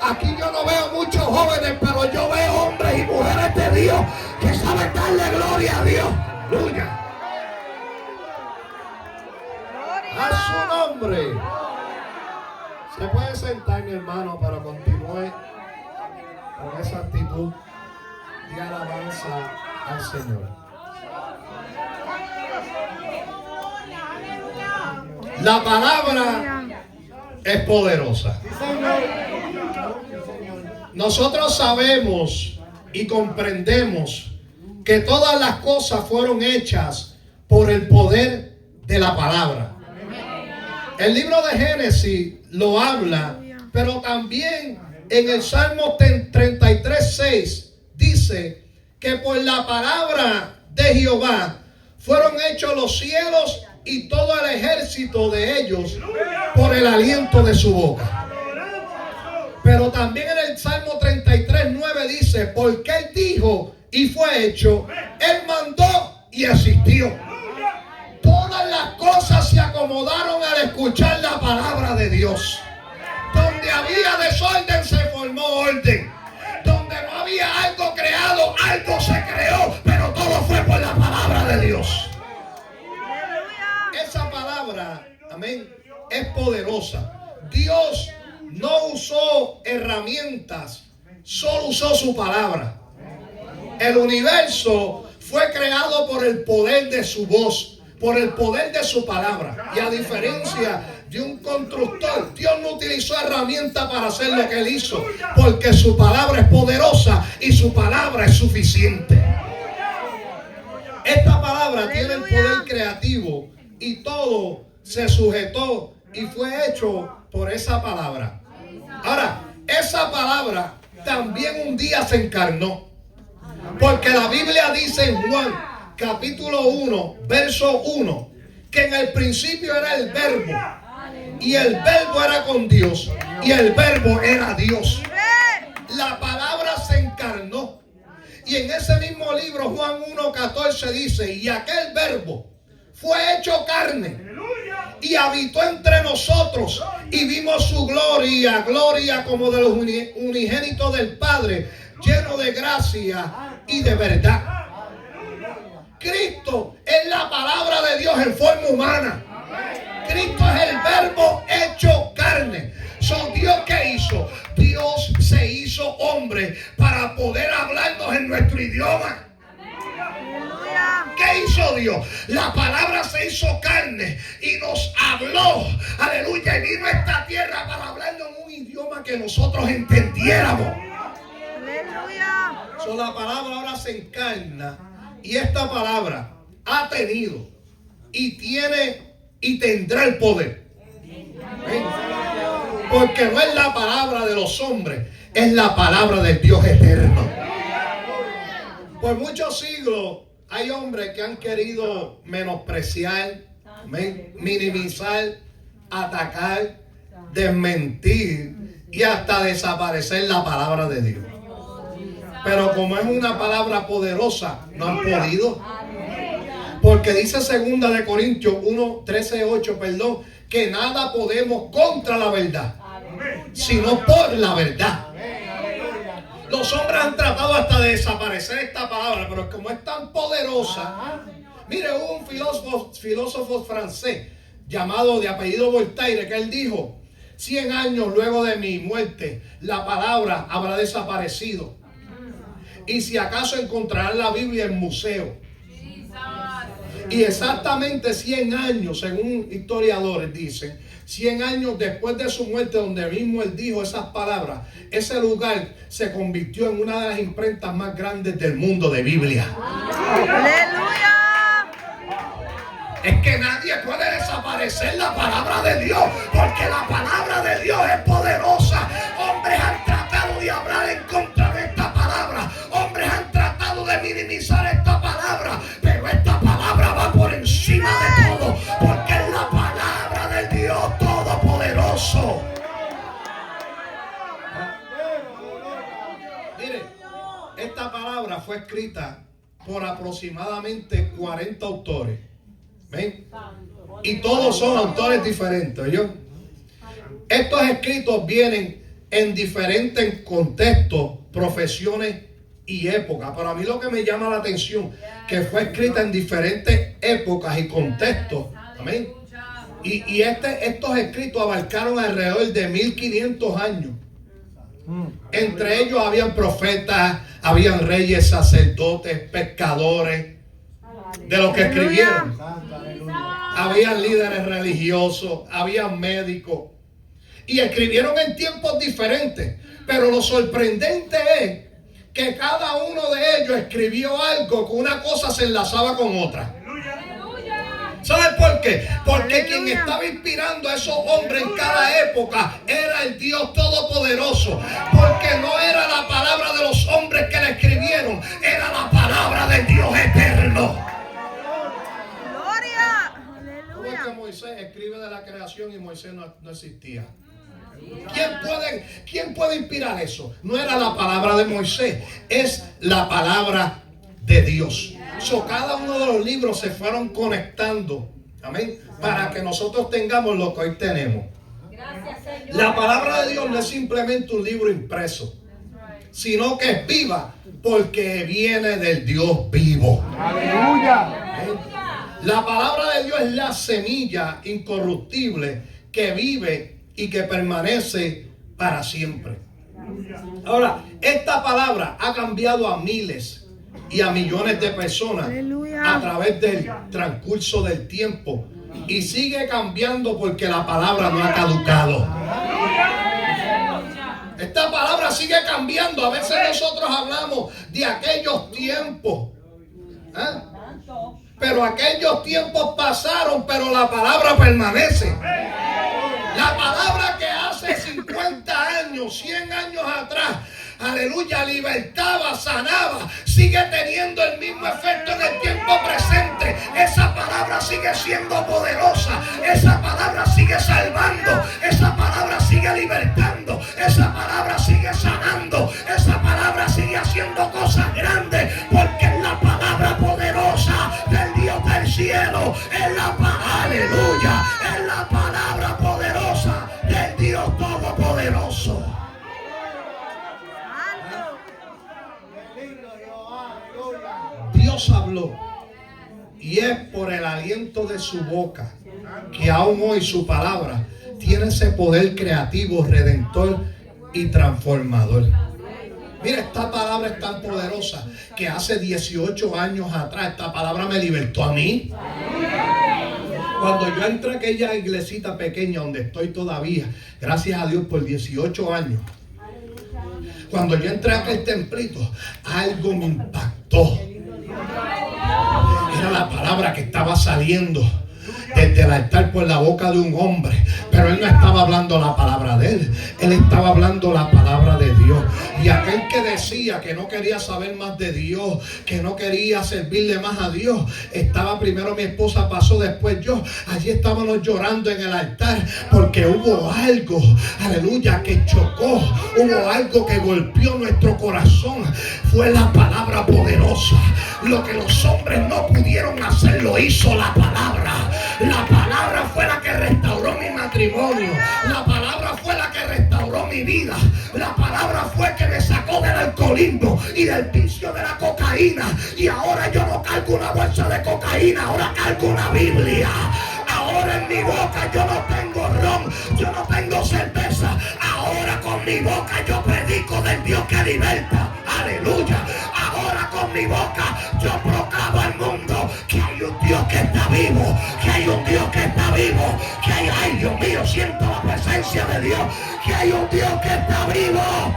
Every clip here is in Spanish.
Aquí yo no veo muchos jóvenes, pero yo veo hombres y mujeres de Dios que saben darle gloria a Dios. ¡Aleluya! A su nombre. Se puede sentar, mi hermano, para continuar con esa actitud de alabanza al Señor. La palabra es poderosa. Nosotros sabemos y comprendemos que todas las cosas fueron hechas por el poder de la palabra. El libro de Génesis lo habla, pero también en el Salmo 33:6 dice que por la palabra de Jehová fueron hechos los cielos y todo el ejército de ellos por el aliento de su boca. Pero también en el Salmo 33:9 dice, porque Él dijo y fue hecho, Él mandó y existió. Todas las cosas se acomodaron al escuchar la palabra de Dios. Donde había desorden se formó orden. Donde no había algo creado, algo se creó, pero todo fue por la palabra de Dios. Esa palabra, amén, es poderosa. Dios no usó herramientas, solo usó su palabra. El universo fue creado por el poder de su voz, por el poder de su palabra. Y a diferencia de un constructor, Dios no utilizó herramientas para hacer lo que Él hizo, porque su palabra es poderosa y su palabra es suficiente. Esta palabra tiene el poder creativo y todo se sujetó y fue hecho por esa palabra. Ahora, esa palabra también un día se encarnó, porque la Biblia dice en Juan capítulo 1, verso 1, que en el principio era el verbo, y el verbo era con Dios, y el verbo era Dios. La palabra se encarnó. Y en ese mismo libro, Juan 1:14 dice, y aquel verbo fue hecho carne y habitó entre nosotros, y vimos su gloria, gloria como de los unigénitos del Padre, lleno de gracia y de verdad. Cristo es la palabra de Dios en forma humana. Cristo es el verbo hecho carne. ¿Son Dios qué hizo? Dios se hizo hombre para poder hablarnos en nuestro idioma. ¿Qué hizo Dios? La palabra se hizo carne y nos habló. Aleluya. Y vino a esta tierra para hablarnos en un idioma que nosotros entendiéramos. Aleluya. La palabra ahora se encarna. Y esta palabra ha tenido y tiene y tendrá el poder. ¿Ven? Porque no es la palabra de los hombres, es la palabra del Dios eterno. Por muchos siglos hay hombres que han querido menospreciar, minimizar, atacar, desmentir y hasta desaparecer la palabra de Dios. Pero como es una palabra poderosa, no han podido. Porque dice 2 Corintios 1:13-8, que nada podemos contra la verdad, sino por la verdad. Los hombres han tratado hasta de desaparecer esta palabra, pero como es tan poderosa. Mire, hubo un filósofo francés llamado de apellido Voltaire, que él dijo: 100 años luego de mi muerte, la palabra habrá desaparecido. Y si acaso encontrarán la Biblia en museo. Y exactamente 100 años, según historiadores dicen, 100 años después de su muerte, donde mismo él dijo esas palabras, ese lugar se convirtió en una de las imprentas más grandes del mundo de Biblia. ¡Aleluya! Es que nadie puede desaparecer la palabra de Dios, porque la palabra de Dios es poderosa. Hombres han tratado de hablar en contra de esta palabra. Hombres han tratado de minimizar esta palabra, pero esta palabra va por encima de todo, porque es la palabra del Dios Todopoderoso. Mire, esta palabra fue escrita por aproximadamente 40 autores. ¿Ven? Y todos son autores diferentes. ¿Yo? Estos escritos vienen en diferentes contextos, profesiones y épocas. Pero a mí lo que me llama la atención, que fue escrita en diferentes épocas y contextos. Amén. Y estos escritos abarcaron alrededor de 1500 años. Entre ellos habían profetas, habían reyes, sacerdotes, pescadores, de los que escribieron. Habían líderes religiosos, habían médicos. Y escribieron en tiempos diferentes. Pero lo sorprendente es que cada uno de ellos escribió algo, que una cosa se enlazaba con otra. ¿Sabes por qué? Porque quien estaba inspirando a esos hombres en cada época era el Dios Todopoderoso. Porque no era la palabra de los hombres que la escribieron, era la palabra del Dios eterno. Gloria. Porque Moisés escribe de la creación y Moisés no existía. ¿Quién puede inspirar eso? No era la palabra de Moisés, es la palabra de Dios. Cada uno de los libros se fueron conectando, amén, para que nosotros tengamos lo que hoy tenemos. La palabra de Dios no es simplemente un libro impreso, sino que es viva porque viene del Dios vivo. Aleluya. La palabra de Dios es la semilla incorruptible que vive y que permanece para siempre. Ahora, esta palabra ha cambiado a miles y a millones de personas a través del transcurso del tiempo y sigue cambiando porque la palabra no ha caducado. Esta palabra sigue cambiando. A veces nosotros hablamos de aquellos tiempos, pero aquellos tiempos pasaron, pero la palabra permanece. La palabra que hace 50 años, 100 años atrás, aleluya, libertaba, sanaba, sigue teniendo el mismo efecto en el tiempo presente. Esa palabra sigue siendo poderosa, esa palabra sigue salvando, esa palabra sigue libertando, esa palabra sigue sanando, esa palabra sigue haciendo cosas grandes, porque es la palabra poderosa del Dios del cielo, es la palabra, aleluya, es la palabra poderosa del Dios todopoderoso. Dios habló y es por el aliento de su boca que aún hoy su palabra tiene ese poder creativo, redentor y transformador. Mira, esta palabra es tan poderosa que hace 18 años atrás esta palabra me libertó a mí. Cuando yo entré a aquella iglesita pequeña donde estoy todavía, gracias a Dios por 18 años, cuando yo entré a aquel templito, algo me impactó. Era la palabra que estaba saliendo desde el altar por la boca de un hombre, pero él no estaba hablando la palabra de él, él estaba hablando la palabra de Dios. Y aquel que decía que no quería saber más de Dios, que no quería servirle más a Dios, estaba primero mi esposa, pasó después yo. Allí estábamos llorando en el altar porque hubo algo, aleluya, que chocó, hubo algo que golpeó nuestro corazón. Fue la palabra poderosa. Lo que los hombres no pudieron hacer lo hizo la palabra. La palabra fue la que restauró mi matrimonio. La palabra fue la que restauró mi vida. La palabra fue que me sacó del alcoholismo y del vicio de la cocaína. Y ahora yo no cargo una bolsa de cocaína, ahora cargo una Biblia. Ahora en mi boca yo no tengo ron, yo no tengo cerveza. Ahora con mi boca yo predico del Dios que liberta. Aleluya. Ahora con mi boca yo proclamo al mundo que hay un Dios que está vivo, que hay un Dios que está vivo, que hay, ay Dios mío, siento la presencia de Dios, que hay un Dios que está vivo.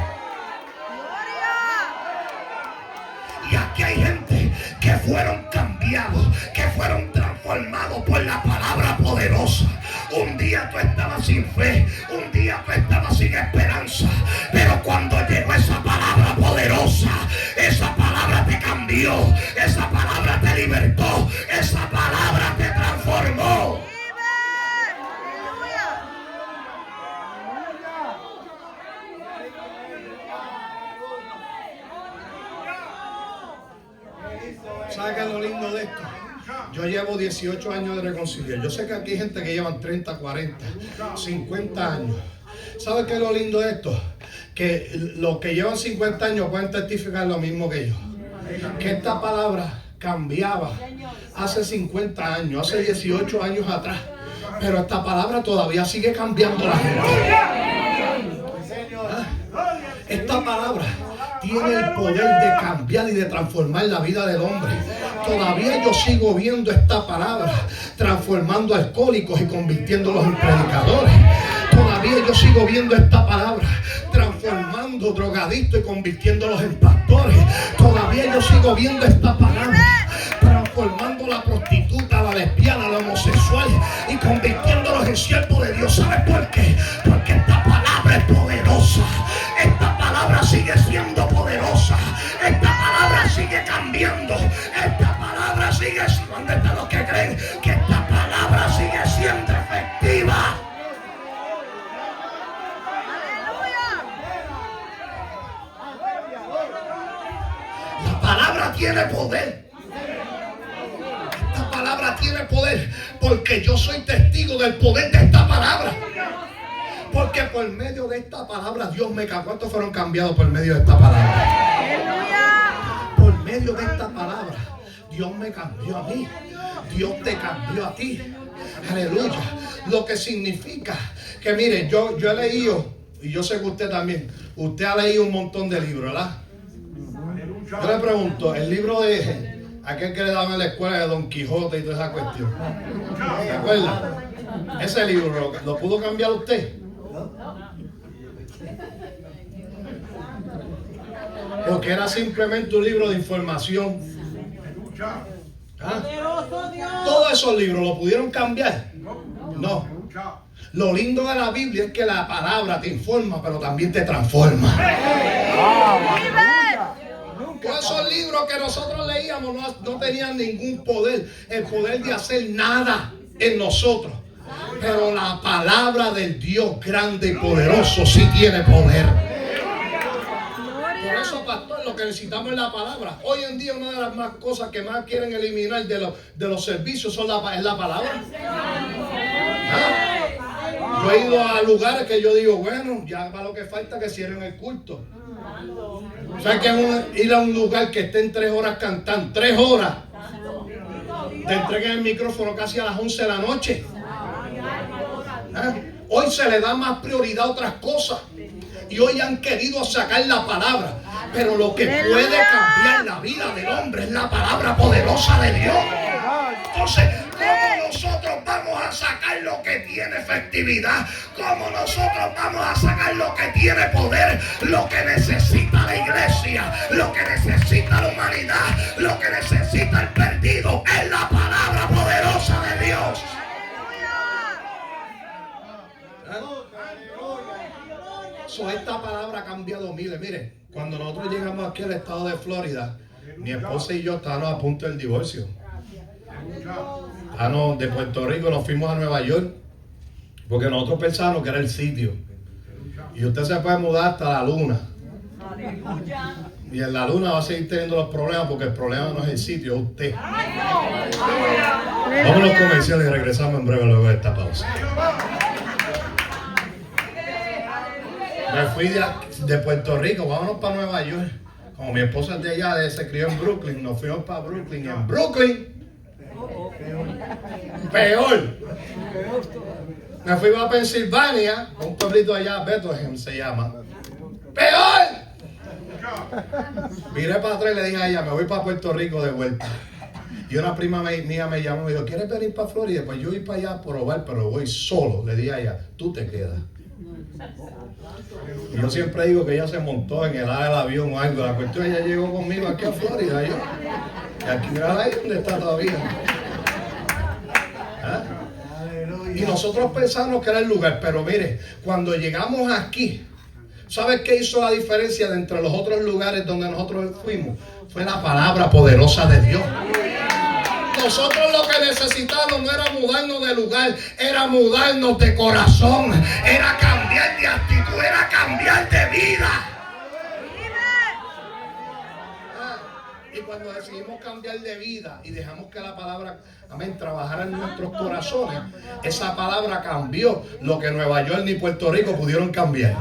Y aquí hay gente que fueron cambiados, que fueron transformados por la palabra poderosa. Un día tú estabas sin fe, un día tú estabas sin esperanza, pero cuando llegó esa palabra poderosa, esa palabra te cambió, esa palabra te libertó, esa palabra te transformó. ¿Sabes qué es lo lindo de esto? Yo llevo 18 años de reconciliar. Yo sé que aquí hay gente que llevan 30, 40, 50 años. ¿Sabes qué es lo lindo de esto? que los que llevan 50 años pueden testificar lo mismo que yo. Que esta palabra cambiaba hace 50 años, hace 18 años atrás. Pero esta palabra todavía sigue cambiando la gente. Esta palabra tiene el poder de cambiar y de transformar la vida del hombre. Todavía yo sigo viendo esta palabra transformando alcohólicos y convirtiéndolos en predicadores. Todavía yo sigo viendo esta palabra transformando drogadictos y convirtiéndolos en pastores. Todavía yo sigo viendo esta palabra transformando la prostituta, la lesbiana, la homosexual y convirtiéndolos en siervos de Dios. ¿Sabes por qué? Porque esta palabra es poderosa. Esta palabra sigue siendo poderosa. Esta palabra sigue cambiando. Esta palabra sigue. ¿Dónde están los que creen que esta palabra sigue siendo efectiva? La palabra tiene poder. Esta palabra tiene poder porque yo soy testigo del poder de esta palabra. Porque por medio de esta palabra Dios me cambió. ¿Cuántos fueron cambiados por medio de esta palabra? Por medio de esta palabra Dios me cambió a mí. Dios te cambió a ti. Aleluya. Lo que significa que mire, yo he leído, y yo sé que usted también, usted ha leído un montón de libros, ¿verdad? Yo le pregunto, el libro de aquel que le daban en la escuela de Don Quijote y toda esa cuestión, ¿se acuerda? Ese libro, ¿lo pudo cambiar usted? Porque era simplemente un libro de información. ¿Ah? Todos esos libros lo pudieron cambiar. No. Lo lindo de la Biblia es que la palabra te informa, pero también te transforma. Todos esos libros que nosotros leíamos no tenían ningún poder, el poder de hacer nada en nosotros. Pero la palabra del Dios grande y poderoso sí tiene poder. Por eso, pastor, lo que necesitamos es la palabra. Hoy en día una de las más cosas que más quieren eliminar de los servicios es la palabra. ¿Ah? Yo he ido a lugares que yo digo, bueno, ya para lo que falta que cierren el culto. O sea, que es ir a un lugar que estén 3 horas cantando, 3 horas. Te entreguen el micrófono casi a las 11 de la noche. Hoy se le da más prioridad a otras cosas. Y hoy han querido sacar la palabra. Pero lo que puede cambiar la vida del hombre es la palabra poderosa de Dios. Entonces, ¿cómo nosotros vamos a sacar lo que tiene efectividad? ¿Cómo nosotros vamos a sacar lo que tiene poder? Lo que necesita la iglesia, lo que necesita la humanidad, lo que necesita el perdido es la palabra poderosa de Dios. Esta palabra ha cambiado miles. Mire, cuando nosotros llegamos aquí al estado de Florida, mi esposa y yo estábamos a punto del divorcio. De Puerto Rico nos fuimos a Nueva York porque nosotros pensábamos que era el sitio. Y usted se puede mudar hasta la luna. Y en la luna va a seguir teniendo los problemas porque el problema no es el sitio, es usted. Vamos a los comerciales y regresamos en breve luego de esta pausa. Me fui de Puerto Rico, vámonos para Nueva York. Como mi esposa es de allá, se crió en Brooklyn, nos fuimos para Brooklyn. Y en Brooklyn, peor. Me fui a Pensilvania, un pueblito allá, Bethlehem se llama. ¡Peor! Miré para atrás y le dije a ella, me voy para Puerto Rico de vuelta. Y una prima mía me llamó y me dijo, ¿quieres venir para Florida? Pues yo voy para allá a probar, pero voy solo. Le dije a ella, tú te quedas. Y yo siempre digo que ella se montó en el ala del avión o algo. La cuestión, ella llegó conmigo aquí a Florida. Y aquí, mira ahí donde está todavía. ¿Ah? Y nosotros pensamos que era el lugar. Pero mire, cuando llegamos aquí, ¿sabes qué hizo la diferencia de entre los otros lugares donde nosotros fuimos? Fue la palabra poderosa de Dios. Nosotros lo que necesitamos no era mudarnos de lugar, era mudarnos de corazón, era cambiar de actitud, era cambiar de vida. Y cuando decidimos cambiar de vida y dejamos que la palabra, amén, trabajara en nuestros corazones, esa palabra cambió lo que Nueva York ni Puerto Rico pudieron cambiar.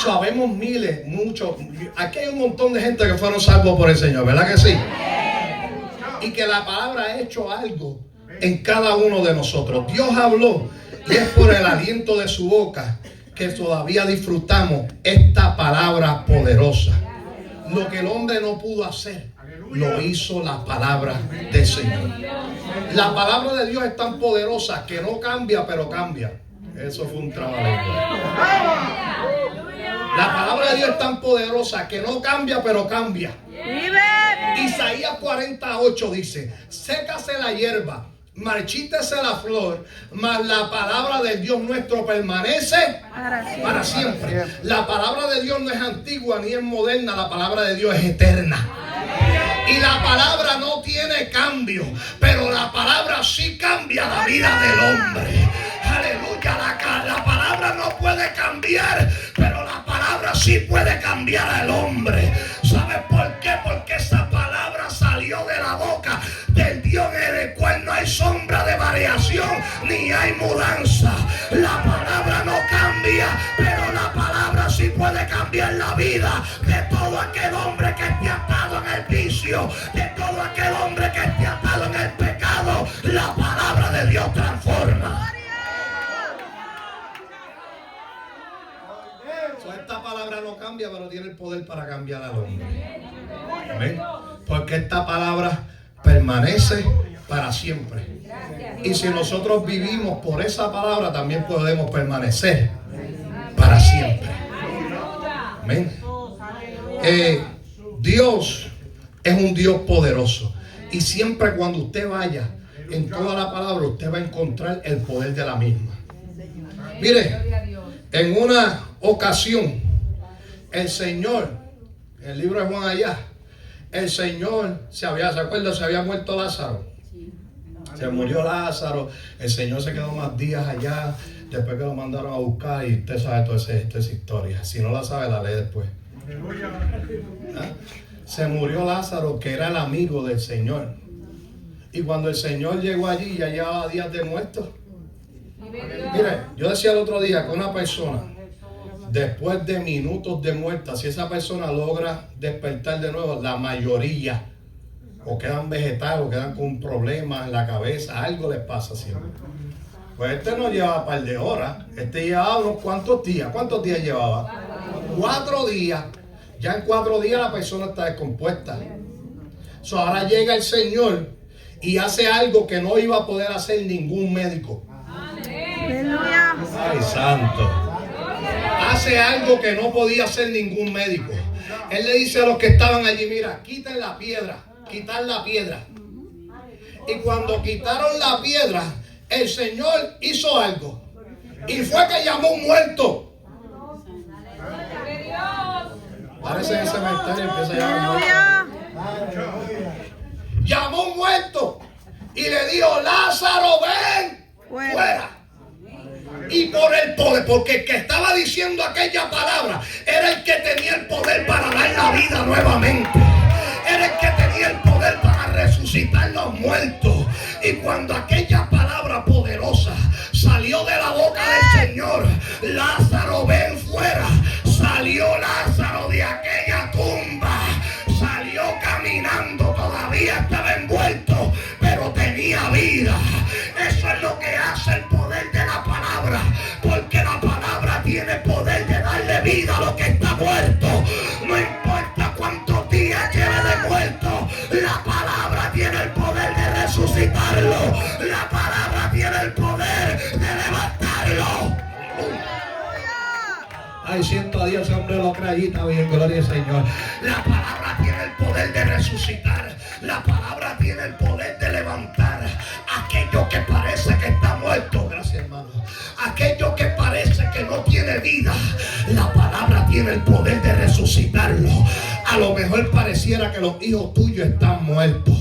Sabemos miles, muchos. Aquí hay un montón de gente que fueron salvos por el Señor, ¿verdad que sí? Y que la palabra ha hecho algo en cada uno de nosotros. Dios habló y es por el aliento de su boca que todavía disfrutamos esta palabra poderosa. Lo que el hombre no pudo hacer, lo hizo la palabra del Señor. La palabra de Dios es tan poderosa que no cambia, pero cambia. Eso fue un trabajo. La palabra de Dios es tan poderosa que no cambia, pero cambia. Isaías 48 dice: sécase la hierba, marchítese la flor, mas la palabra de Dios nuestro permanece para siempre. La palabra de Dios no es antigua ni es moderna, la palabra de Dios es eterna. Y la palabra no tiene cambio, pero la palabra sí cambia la vida del hombre. Aleluya, la palabra no puede cambiar, pero la palabra sí puede cambiar al hombre. ¿Sabes por qué? Porque esa palabra salió de la boca del Dios en el cual no hay sombra de variación ni hay mudanza. La palabra no cambia, pero la palabra sí puede cambiar la vida de todo aquel hombre que esté atado en el vicio, de todo aquel hombre que esté atado en el pecado. La palabra de Dios transforma. Esta palabra no cambia, pero tiene el poder para cambiar al hombre. ¿Ven? Porque esta palabra permanece para siempre. Y si nosotros vivimos por esa palabra, también podemos permanecer para siempre. ¿Ven? Dios es un Dios poderoso. Y siempre cuando usted vaya en toda la palabra, usted va a encontrar el poder de la misma. Mire, en una ocasión, el Señor, el libro de Juan allá, el Señor ¿se acuerda? Se había muerto Lázaro. Se murió Lázaro. El Señor se quedó más días allá, después que lo mandaron a buscar, y usted sabe toda esa historia. Si no la sabe, la lee después. ¿Ah? Se murió Lázaro, que era el amigo del Señor. Y cuando el Señor llegó allí, ya llevaba días de muerto. Mire, yo decía el otro día que una persona, después de minutos de muerte, si esa persona logra despertar de nuevo, la mayoría o quedan vegetales o quedan con un problema en la cabeza, algo les pasa siempre. Pues este no llevaba un par de horas, este llevaba unos cuantos días. ¿Cuántos días llevaba? 4 días. Ya en 4 días la persona está descompuesta. Ahora llega el Señor y hace algo que no iba a poder hacer ningún médico. Ay, santo. Hace algo que no podía hacer ningún médico. Él le dice a los que estaban allí: mira, quiten la piedra, quitar la piedra. Y cuando quitaron la piedra, el Señor hizo algo. Y fue que llamó un muerto. Parece en el cementerio empieza a llamar muerto. Llamó un muerto y le dijo: Lázaro, ven fuera. Y por el poder, porque el que estaba diciendo aquella palabra era el que tenía el poder para dar la vida nuevamente. Era el que tenía el poder para resucitar los muertos. Y cuando aquella palabra poderosa salió de la boca del Señor: Lázaro, ven fuera. Salió Lázaro de aquella tumba. Salió caminando, todavía estaba envuelto, pero tenía vida. Eso es lo que hace el poder de la palabra, porque la palabra tiene poder de darle vida a lo que está muerto. No importa cuántos días lleve de muerto, la palabra tiene el poder de resucitarlo. La palabra tiene el poder de levantarlo. Ay, siento a Dios, ese hombre lo cree allí, está bien, gloria al Señor. La palabra tiene el poder de resucitar. La palabra tiene el poder de levantar aquello que parece que está muerto. Gracias, hermano. Aquello que parece que no tiene vida, la palabra tiene el poder de resucitarlo. A lo mejor pareciera que los hijos tuyos están muertos.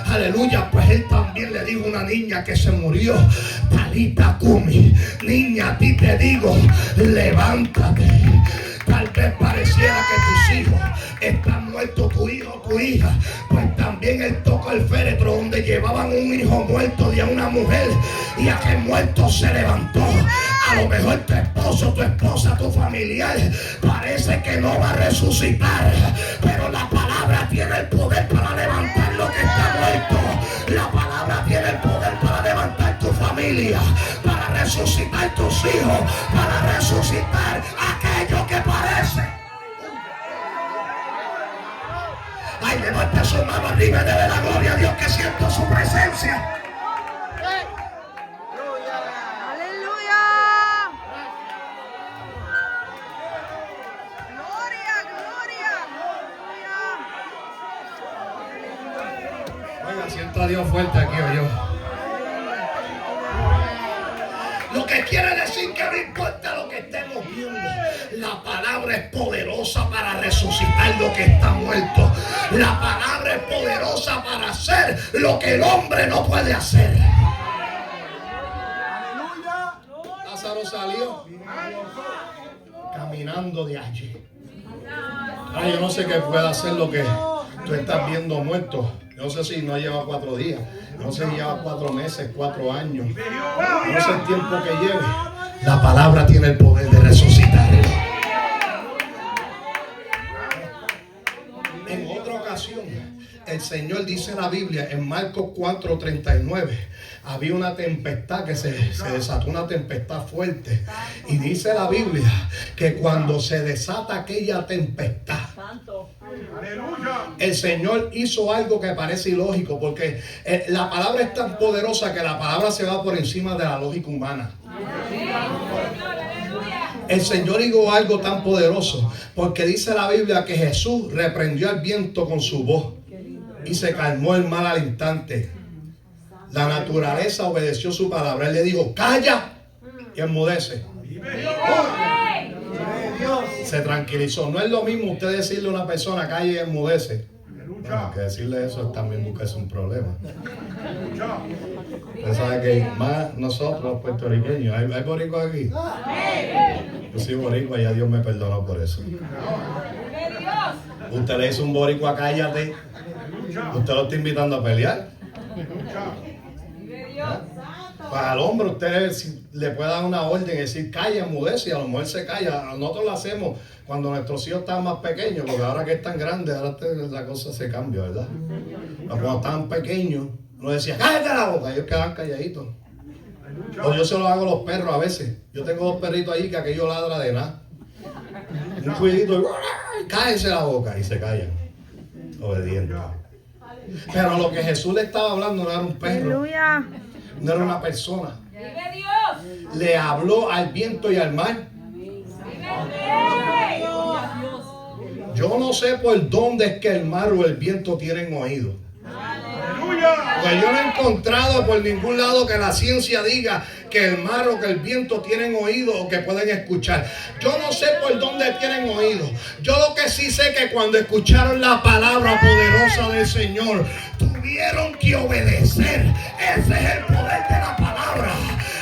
Aleluya, pues él también le dijo a una niña que se murió: Talita cumi, niña, a ti te digo, levántate. Tal vez pareciera que tus hijos están muertos, tu hijo, tu hija. Pues también él tocó el féretro donde llevaban un hijo muerto de una mujer, y aquel muerto se levantó. A lo mejor tu esposa esposo, tu esposa, tu familiar parece que no va a resucitar, pero la palabra tiene el poder para levantar lo que está muerto. La palabra tiene el poder para levantar tu familia, para resucitar tus hijos, para resucitar aquello que parece. Ay, levante su mano arriba y dele la gloria a Dios, que siento su presencia. Siento a Dios fuerte aquí o yo. Lo que quiere decir que no importa lo que estemos viendo, la palabra es poderosa para resucitar lo que está muerto. La palabra es poderosa para hacer lo que el hombre no puede hacer. Lázaro salió caminando de allí. Ay, yo no sé qué puede hacer lo que tú estás viendo muerto. No sé si no lleva 4 días, no sé si lleva 4 meses, 4 años, no sé el tiempo que lleve. La palabra tiene el poder de resucitarlo. En otra ocasión, el Señor dice en la Biblia, en Marcos 4:39, había una tempestad que se desató, una tempestad fuerte. Y dice la Biblia que cuando se desata aquella tempestad, el Señor hizo algo que parece ilógico, porque la palabra es tan poderosa que la palabra se va por encima de la lógica humana. El Señor hizo algo tan poderoso, porque dice la Biblia que Jesús reprendió al viento con su voz y se calmó el mar al instante. La naturaleza obedeció su palabra. Él le dijo, calla, y enmudece. Se tranquilizó. No es lo mismo usted decirle a una persona calla y enmudece. Bueno, que decirle eso es también buscarse un problema. Usted sabe que más nosotros los puertorriqueños, ¿hay boricuas aquí? Yo soy boricua y ya Dios me perdonó por eso. Usted le dice a un boricua cállate, usted lo está invitando a pelear. Para el hombre usted le puede dar una orden y decir calla, enmudece, y a lo mejor se calla. Nosotros lo hacemos cuando nuestros hijos estaban más pequeños, porque ahora que están grandes, ahora la cosa se cambia, ¿verdad? Pero cuando estaban pequeños, uno decía cállate la boca, ellos quedaban calladitos. O yo se lo hago a los perros a veces. Yo tengo 2 perritos ahí que aquello ladra de nada. Un cuidito y cállese la boca y se callan, obedientes. Pero lo que Jesús le estaba hablando no era un perro, no era una persona. Le habló al viento y al mar. Yo no sé por dónde es que el mar o el viento tienen oído. Pues yo no he encontrado por ningún lado que la ciencia diga que el mar o que el viento tienen oído o que pueden escuchar. Yo no sé por dónde tienen oído. Yo lo que sí sé que cuando escucharon la palabra poderosa del Señor, tuvieron que obedecer. Ese es el poder de la palabra.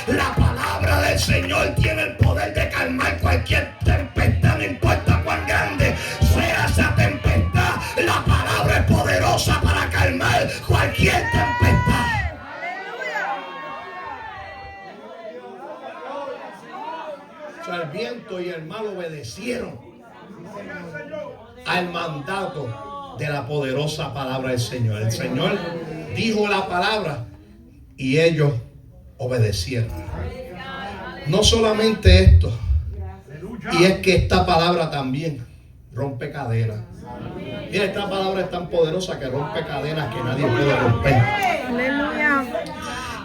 La palabra del Señor tiene el poder de calmar cualquier tempestad, no importa cuán grande sea esa tempestad. La palabra es poderosa para calmar cualquier tempestad. O sea, el viento y el mar obedecieron al mandato de la poderosa palabra del Señor. El Señor dijo la palabra y ellos obedecieron. No solamente esto, y es que esta palabra también rompe cadenas. Y esta palabra es tan poderosa que rompe cadenas que nadie puede romper.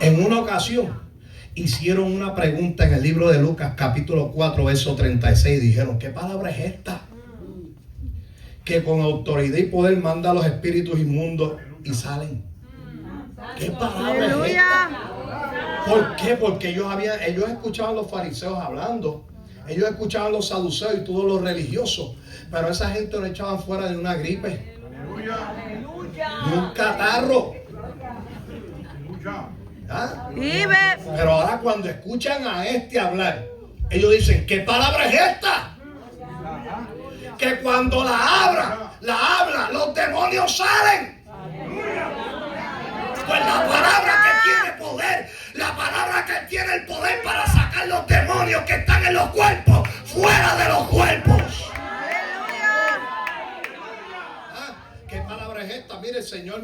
En una ocasión hicieron una pregunta en el libro de Lucas capítulo 4 verso 36. Dijeron, ¿qué palabra es esta? Que con autoridad y poder manda a los espíritus inmundos y salen. ¿Qué palabra es esta? ¿Por qué? Porque ellos escuchaban a los fariseos hablando. Ellos escuchaban a los saduceos y todos los religiosos. Pero esa gente lo echaban fuera de una gripe, de un catarro. ¿Ah? Pero ahora cuando escuchan a este hablar, ellos dicen, ¿qué palabra es esta? Que cuando la habla, los demonios salen. Pues la palabra que tiene poder, la palabra que tiene el poder para sacar los demonios que están en los cuerpos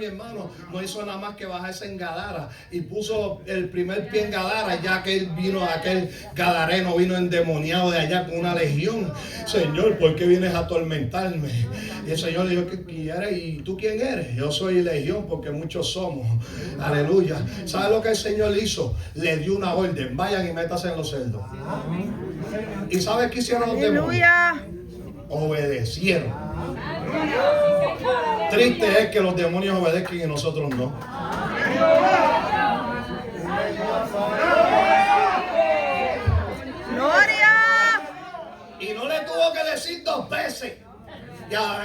mi hermano no hizo nada más que bajarse en Gadara y puso el primer pie en Gadara, ya que él vino, aquel gadareno vino endemoniado de allá con una legión. Señor, ¿por qué vienes a atormentarme? Y el Señor le dijo, ¿y tú quién eres? Yo soy legión, porque muchos somos. Aleluya. ¿Sabe lo que el Señor hizo? Le dio una orden: vayan y métanse en los cerdos. ¿Y sabe qué hicieron los demonios? Obedecieron. Triste es que los demonios obedezcan y nosotros no. ¡Gloria! Y no le tuvo que decir 2 veces. Y a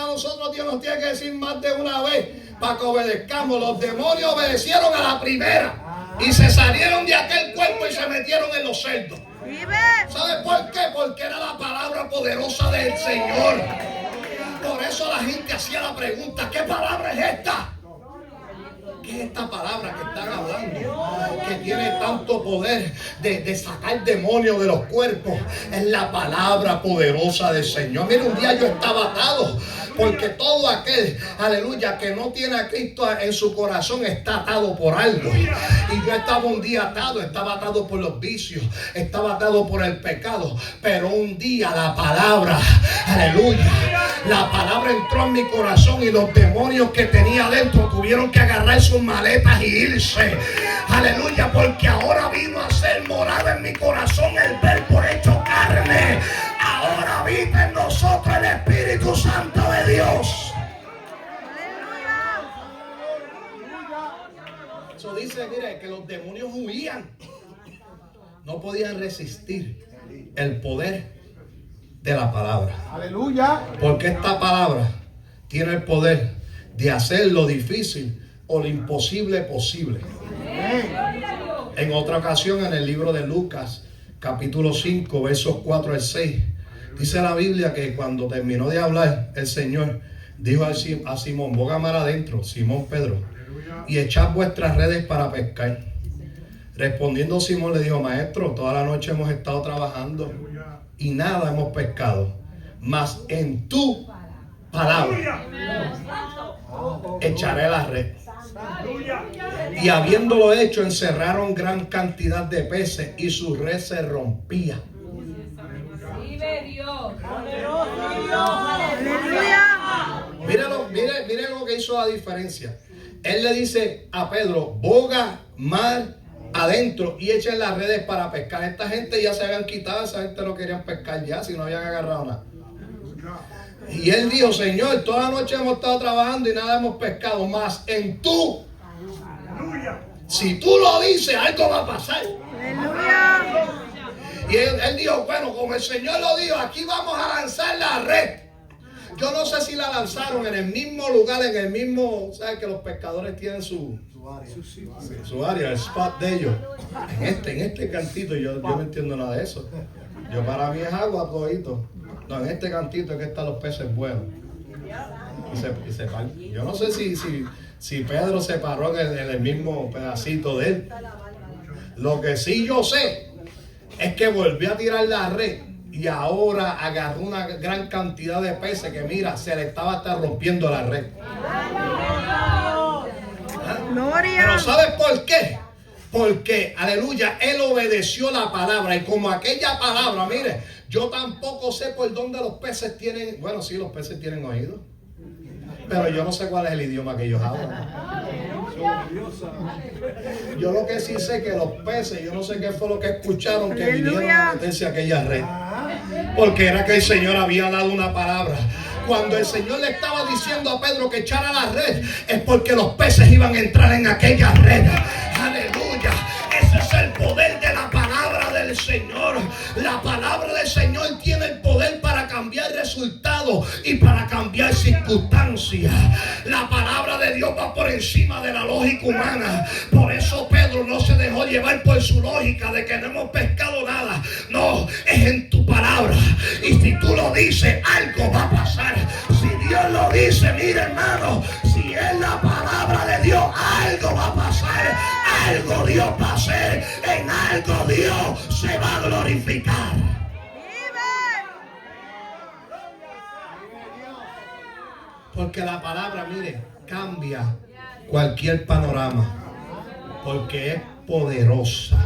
nosotros Dios nos tiene que decir más de una vez para que obedezcamos. Los demonios obedecieron a la primera y se salieron de aquel cuerpo y se metieron en los cerdos. ¿Sabe por qué? Porque era la palabra poderosa del Señor. Por eso la gente hacía la pregunta: ¿qué palabra es esta? ¿Qué es esta palabra que están hablando? Que tiene tanto poder de sacar demonios de los cuerpos. Es la palabra poderosa del Señor. Mira, un día yo estaba atado, porque todo aquel, aleluya, que no tiene a Cristo en su corazón está atado por algo. Y yo estaba un día atado, estaba atado por los vicios, estaba atado por el pecado. Pero un día la palabra, aleluya, la palabra entró en mi corazón y los demonios que tenía adentro tuvieron que agarrar sus maletas y irse. Aleluya, porque ahora vino a ser morada en mi corazón el verbo hecho carne. Ahora habita en nosotros el Espíritu Santo de Dios. Eso dice, mire, que los demonios huían. No podían resistir el poder de la palabra. Aleluya. Porque esta palabra tiene el poder de hacer lo difícil o lo imposible posible. En otra ocasión, en el libro de Lucas, capítulo 5, versos 4 al 6, dice la Biblia que cuando terminó de hablar, el Señor dijo a Simón: boga mar adentro, Simón Pedro, y echad vuestras redes para pescar. Respondiendo Simón le dijo: maestro, toda la noche hemos estado trabajando y nada hemos pescado, mas en tu palabra echaré la red. Y habiéndolo hecho, encerraron gran cantidad de peces y su red se rompía. Mire lo que hizo la diferencia. Él le dice a Pedro: boga mar adentro y echen las redes para pescar. Esta gente ya se habían quitado, esa gente no querían pescar ya, si no habían agarrado nada. Y él dijo: Señor, toda la noche hemos estado trabajando y nada hemos pescado, más en tú. Si tú lo dices, algo va a pasar. Y él dijo: bueno, como el Señor lo dijo, aquí vamos a lanzar la red. Yo no sé si la lanzaron en el mismo lugar, en el mismo, ¿sabes? Que los pescadores tienen su área, el spot de ellos. En este cantito, yo no entiendo nada de eso. Yo, para mí es agua todito. No, en este cantito es que están los peces buenos. Yo no sé si Pedro se paró en el mismo pedacito de él. Lo que sí yo sé es que volvió a tirar la red y ahora agarró una gran cantidad de peces que, mira, se le estaba hasta rompiendo la red. ¿Ah? Pero ¿sabes por qué? Porque, aleluya, él obedeció la palabra. Y como aquella palabra, mire, yo tampoco sé por dónde los peces tienen. Bueno, sí, los peces tienen oídos, pero yo no sé cuál es el idioma que ellos hablan. Yo lo que sí sé que los peces, yo no sé qué fue lo que escucharon, que vinieron a meterse a aquella red. Porque era que el Señor había dado una palabra. Cuando el Señor le estaba diciendo a Pedro que echara la red, es porque los peces iban a entrar en aquella red. Aleluya. Ese es el poder de la palabra del Señor. La palabra del Señor tiene el poder para cambiar resultados y para cambiar circunstancias. La palabra de Dios va por encima de la lógica humana. Por eso Pedro no se dejó llevar por su lógica de que no hemos pescado nada. No, es en tu palabra. Y si tú lo dices, algo va a pasar. Si Dios lo dice, mira, hermano, si es la palabra de Dios, algo va a pasar. Algo Dios va a hacer. En algo Dios se va a glorificar. Porque la palabra, mire, cambia cualquier panorama, porque es poderosa.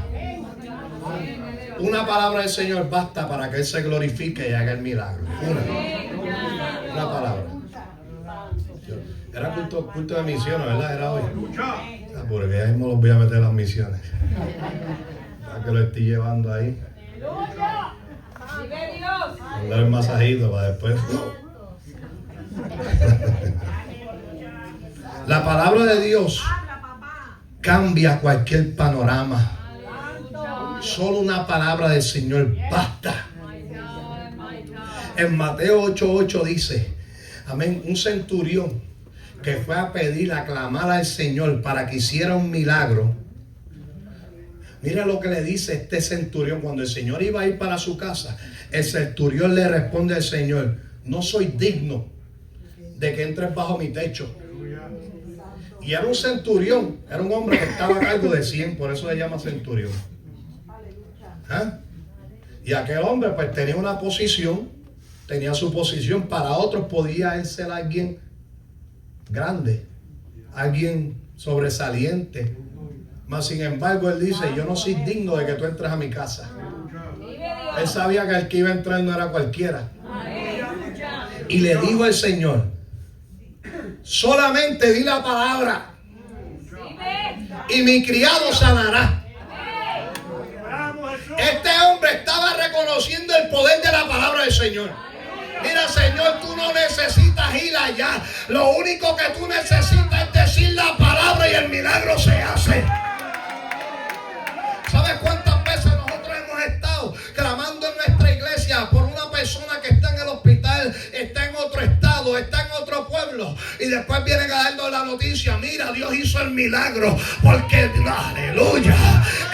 Una palabra del Señor basta para que Él se glorifique y haga el milagro. Una palabra. Era culto de misiones, ¿verdad? Era hoy. Porque ya mismo los voy a meter a las misiones. Para que lo estoy llevando ahí. Mandar el masajito para después. La palabra de Dios cambia cualquier panorama. Solo una palabra del Señor basta. En Mateo 8:8 dice, amén, un centurión que fue a pedir, a clamar al Señor para que hiciera un milagro. Mira lo que le dice este centurión cuando el Señor iba a ir para su casa. El centurión le responde al Señor: no soy digno de que entres bajo mi techo. Y era un centurión, era un hombre que estaba a cargo de 100, por eso le llama centurión. ¿Ah? Y aquel hombre pues tenía una posición, tenía su posición. Para otros podía él ser alguien grande, alguien sobresaliente. Mas sin embargo él dice: yo no soy digno de que tú entres a mi casa. Él sabía que el que iba a entrar no era cualquiera. Y le dijo al Señor: solamente di la palabra y mi criado sanará. Este hombre estaba reconociendo el poder de la palabra del Señor. Mira, Señor, tú no necesitas ir allá. Lo único que tú necesitas es decir la palabra y el milagro se hace. ¿Sabes cuántas veces nosotros hemos estado clamando en nuestra iglesia por una persona que está en el hospital, está en otro estado, está en otro pueblo, y después vienen a darnos la noticia: mira, Dios hizo el milagro? Porque, aleluya,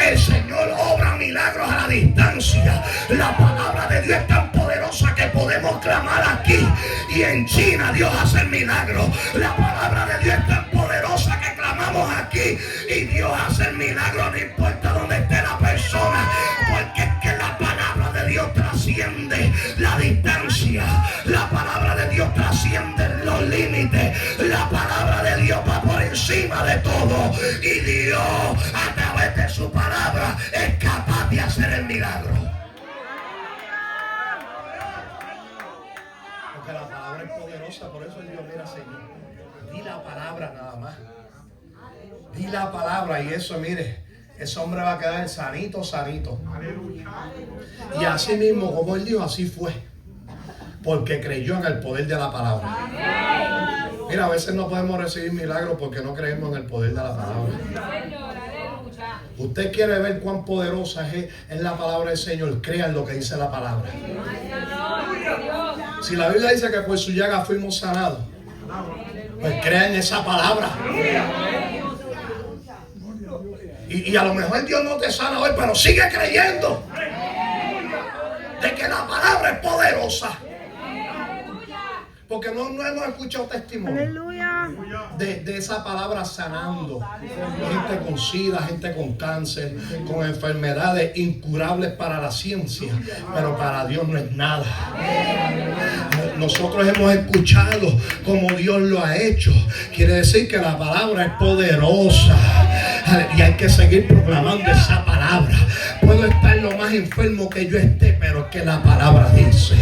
el Señor obra milagros a la distancia. La palabra de Dios es tan poderosa que podemos clamar aquí y en China Dios hace el milagro. La palabra de Dios es tan poderosa que clamamos aquí y Dios hace el milagro, no importa dónde esté la persona, porque es que la palabra de Dios trasciende la distancia. La palabra de Dios trasciende los límites. La palabra de Dios va por encima de todo, y Dios, a través de su palabra, es capaz de hacer el milagro. Porque la palabra es poderosa. Por eso Dios, mira, Señor, di la palabra nada más. Di la palabra y eso, mire, ese hombre va a quedar sanito, sanito. Y así mismo, como él dijo, así fue. Porque creyó en el poder de la palabra. Mira, a veces no podemos recibir milagros porque no creemos en el poder de la palabra. Usted quiere ver cuán poderosa es la palabra del Señor, crea en lo que dice la palabra. Si la Biblia dice que por su llaga fuimos sanados, pues crea en esa palabra. Y a lo mejor Dios no te sana hoy, pero sigue creyendo de que la palabra es poderosa. Porque no hemos escuchado testimonio de esa palabra sanando gente con SIDA, gente con cáncer, con enfermedades incurables para la ciencia, pero para Dios no es nada. Nosotros hemos escuchado como Dios lo ha hecho. Quiere decir que la palabra es poderosa y hay que seguir proclamando esa palabra. Puedo estar lo más enfermo que yo esté, pero es que la palabra dice.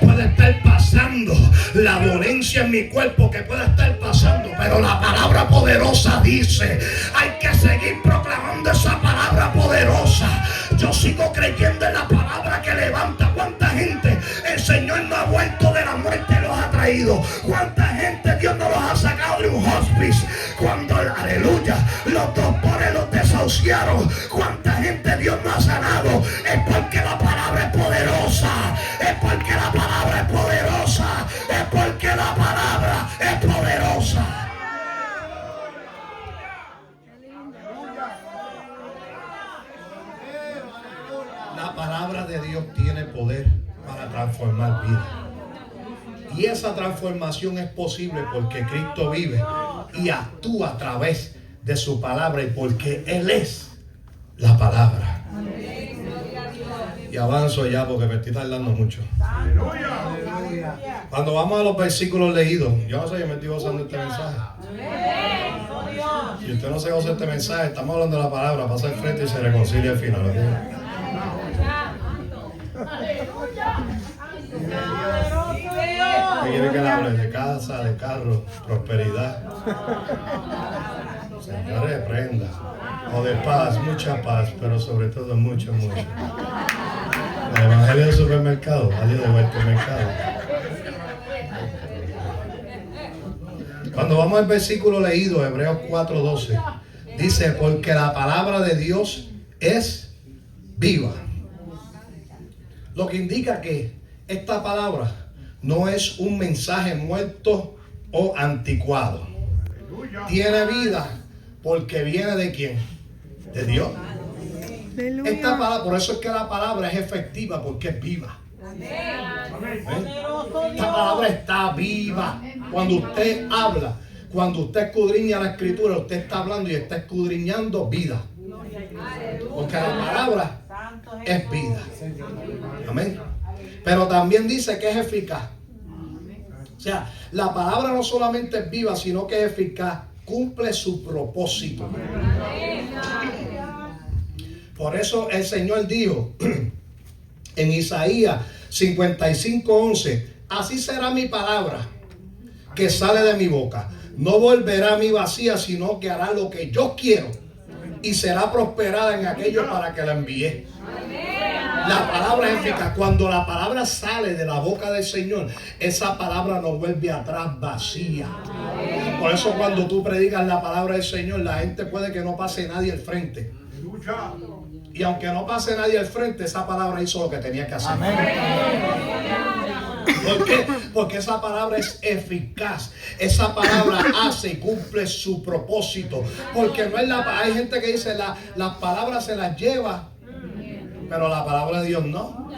Puede estar pasando la dolencia en mi cuerpo que pueda estar pasando, pero la palabra poderosa dice. Hay que seguir proclamando esa palabra poderosa. Yo sigo creyendo en la palabra que levanta. ¿Cuánta gente el Señor no ha vuelto de la muerte, los ha traído? ¿Cuánta gente Dios no los ha sacado de un hospice? Cuando, aleluya, los doctores los desahuciaron. ¿Cuánta gente Dios no ha sanado? Es porque la palabra es poderosa. Es porque la palabra es poderosa. Es porque la palabra es poderosa. La palabra de Dios tiene poder para transformar vidas. Y esa transformación es posible porque Cristo vive y actúa a través de su palabra y porque Él es la palabra. Y avanzo ya porque me estoy tardando mucho. Cuando vamos a los versículos leídos, yo no sé, yo me estoy gozando este mensaje. Si usted no se goza este mensaje, estamos hablando de la palabra, pasa al frente y se reconcilia al final. ¿Okay? ¿Qué quiere que le hable? De casa, de carro, prosperidad. Señor, reprenda. O de paz, mucha paz, pero sobre todo mucho. El evangelio del supermercado, salió de vuelta al mercado. Cuando vamos al versículo leído, Hebreos 4:12, dice, porque la palabra de Dios es viva. Lo que indica que esta palabra no es un mensaje muerto o anticuado. Tiene vida porque viene ¿de quién? De Dios. Esta palabra, por eso es que la palabra es efectiva, porque es viva. Esta palabra está viva. Cuando usted habla, cuando usted escudriña la escritura, usted está hablando y está escudriñando vida. Porque la palabra es vida. Amén. Pero también dice que es eficaz. O sea, la palabra no solamente es viva, sino que es eficaz. Cumple su propósito. Por eso el Señor dijo en Isaías 55:11, así será mi palabra que sale de mi boca. No volverá a mí vacía, sino que hará lo que yo quiero y será prosperada en aquello para que la envié. La palabra es eficaz. Cuando la palabra sale de la boca del Señor, esa palabra no vuelve atrás vacía. Por eso cuando tú predicas la palabra del Señor, la gente puede que no pase nadie al frente. Y aunque no pase nadie al frente, esa palabra hizo lo que tenía que hacer. ¿Por qué? Porque esa palabra es eficaz. Esa palabra hace y cumple su propósito. Porque no es hay gente que dice las palabras se las lleva, pero la palabra de Dios no.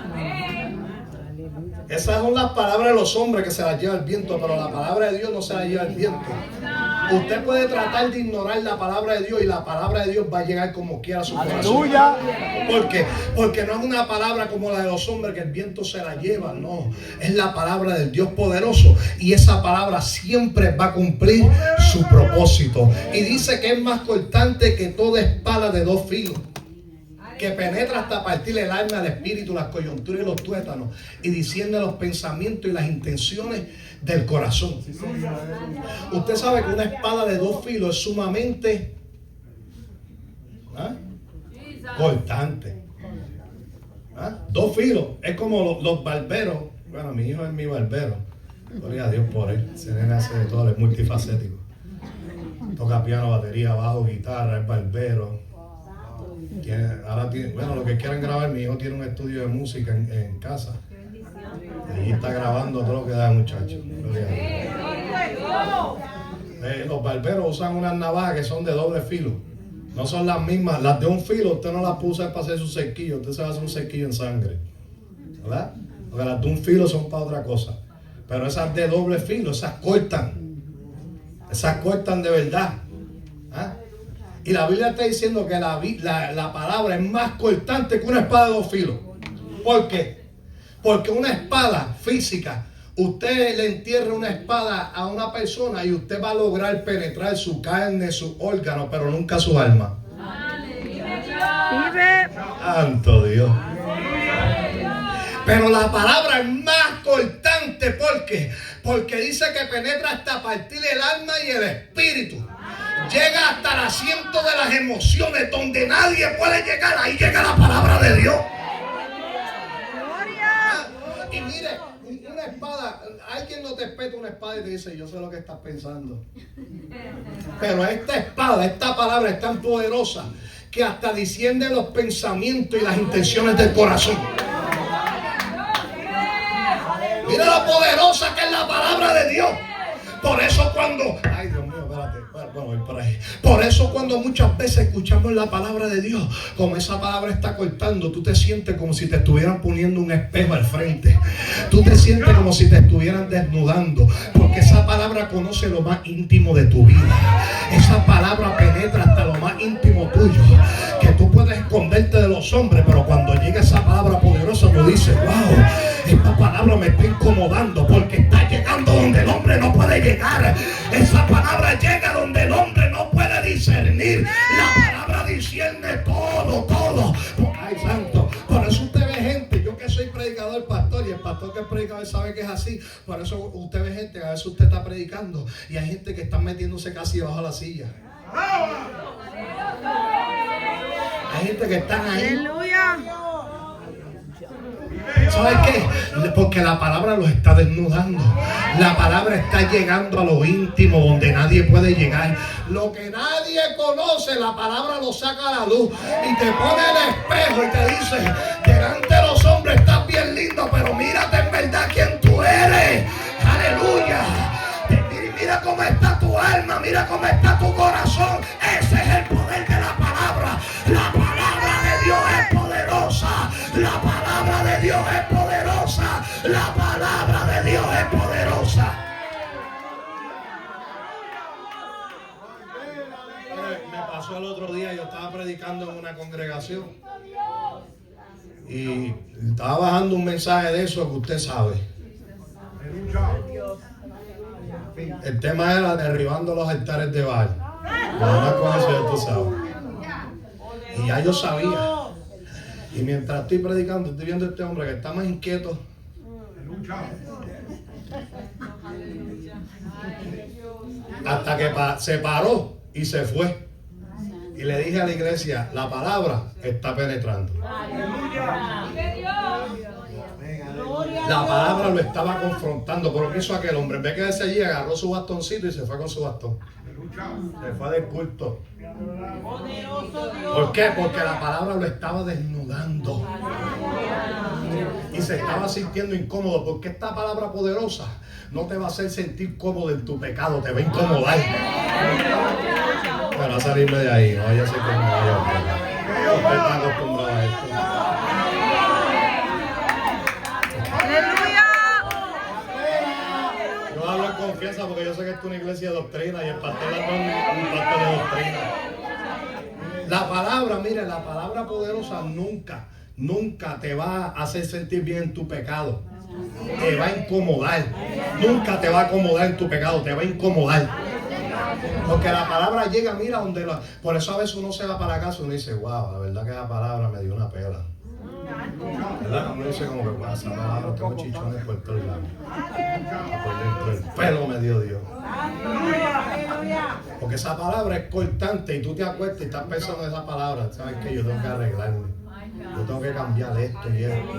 Esas son las palabras de los hombres que se las lleva el viento, pero la palabra de Dios no se la lleva el viento. Usted puede tratar de ignorar la palabra de Dios y la palabra de Dios va a llegar como quiera a su corazón. ¡Aleluya! ¿Por qué? Porque no es una palabra como la de los hombres que el viento se la lleva, no. Es la palabra del Dios poderoso y esa palabra siempre va a cumplir su propósito. Y dice que es más cortante que toda espada de dos filos, que penetra hasta partir el alma, el espíritu, las coyunturas y los tuétanos, y discierne los pensamientos y las intenciones del corazón. Usted sabe que una espada de dos filos es sumamente cortante. Dos filos, es como los barberos. Bueno, mi hijo es mi barbero, gloria a Dios por él. Ese nene hace de todo, es multifacético. Toca piano, batería, bajo, guitarra, es barbero. Bueno, lo que quieran grabar, mi hijo tiene un estudio de música en casa. Y está grabando todo lo que da el muchacho. Los barberos usan unas navajas que son de doble filo. No son las mismas. Las de un filo usted no las puede usar para hacer su cerquillo. Usted se va a hacer un cerquillo en sangre, ¿verdad? Porque las de un filo son para otra cosa. Pero esas de doble filo, esas cortan. Esas cortan de verdad. Y la Biblia está diciendo que la palabra es más cortante que una espada de dos filos. ¿Por qué? Porque una espada física, usted le entierra una espada a una persona y usted va a lograr penetrar su carne, su órgano, pero nunca su alma. Santo Dios. Pero la palabra es más cortante. ¿Por qué? Porque dice que penetra hasta partir el alma y el espíritu. Llega hasta el asiento de las emociones, donde nadie puede llegar. Ahí llega la palabra de Dios. Y mire, una espada, alguien no te espeta una espada y te dice, yo sé lo que estás pensando. Pero esta espada, esta palabra es tan poderosa que hasta discierne los pensamientos y las intenciones del corazón. Mira lo poderosa que es la palabra de Dios. Por eso cuando... Ay, Dios mío, espérate. Vamos a ir por ahí. Por eso cuando muchas veces escuchamos la palabra de Dios, como esa palabra está cortando, tú te sientes como si te estuvieran poniendo un espejo al frente. Tú te sientes como si te estuvieran desnudando, porque esa palabra conoce lo más íntimo de tu vida. Esa palabra penetra hasta lo más íntimo tuyo, que tú puedes esconderte de los hombres, pero cuando llega esa palabra poderosa tú dices, wow, esta palabra me está incomodando, porque está llegando donde el hombre no puede llegar. Esa palabra llega donde el hombre no puede discernir. La palabra discierne todo, todo. Ay, santo. Por eso usted ve gente, yo que soy predicador, pastor, y el pastor que es predicador sabe que es así. Por eso usted ve gente, a veces usted está predicando y hay gente que está metiéndose casi debajo de la silla. Hay gente que están ahí. Aleluya. ¿Sabes qué? Porque la palabra los está desnudando. La palabra está llegando a lo íntimo donde nadie puede llegar. Lo que nadie conoce, la palabra lo saca a la luz y te pone el espejo y te dice: delante de los hombres estás bien lindo, pero mírate en verdad quién tú eres. Aleluya. Mira cómo está tu alma, mira cómo está tu corazón. Ese es el poder de la palabra. La palabra de Dios es poderosa. La palabra de Dios es poderosa. La palabra de Dios es poderosa. Me pasó el otro día, yo estaba predicando en una congregación y estaba bajando un mensaje de eso que usted sabe. El tema era derribando los altares de Baal. Nada con eso ya tú sabes. Y ya yo sabía. Y mientras estoy predicando, estoy viendo a este hombre que está más inquieto. Hasta que se paró y se fue. Y le dije a la iglesia: la palabra está penetrando. La palabra lo estaba confrontando. Pero ¿qué hizo aquel hombre? En vez de quedarse allí, agarró su bastoncito y se fue con su bastón. Se fue del culto. ¿Por qué? Porque la palabra lo estaba desnudando. Y se estaba sintiendo incómodo. Porque esta palabra poderosa no te va a hacer sentir cómodo en tu pecado. Te va a incomodar. Para salirme de ahí. No vaya a ser que me vaya a pegar. Usted está acostumbrado a esto. Yo hablo en confianza porque yo sé que esto es una iglesia de doctrina y el pastor no es un pastor de doctrina. La palabra, mire, la palabra poderosa nunca te va a hacer sentir bien en tu pecado. Te va a incomodar. Nunca te va a acomodar en tu pecado, te va a incomodar. Porque la palabra llega, mira, donde por eso a veces uno se va para casa y uno dice: wow, la verdad que la palabra me dio una pela. ¿Verdad? Uno dice como que pasa, palabra, tengo chichones por todos lados. Por dentro el pelo me dio Dios. Porque esa palabra es cortante y tú te acuestas y estás pensando en esa palabra. ¿Sabes qué? Yo tengo que arreglarme. Yo tengo que cambiar esto y esto.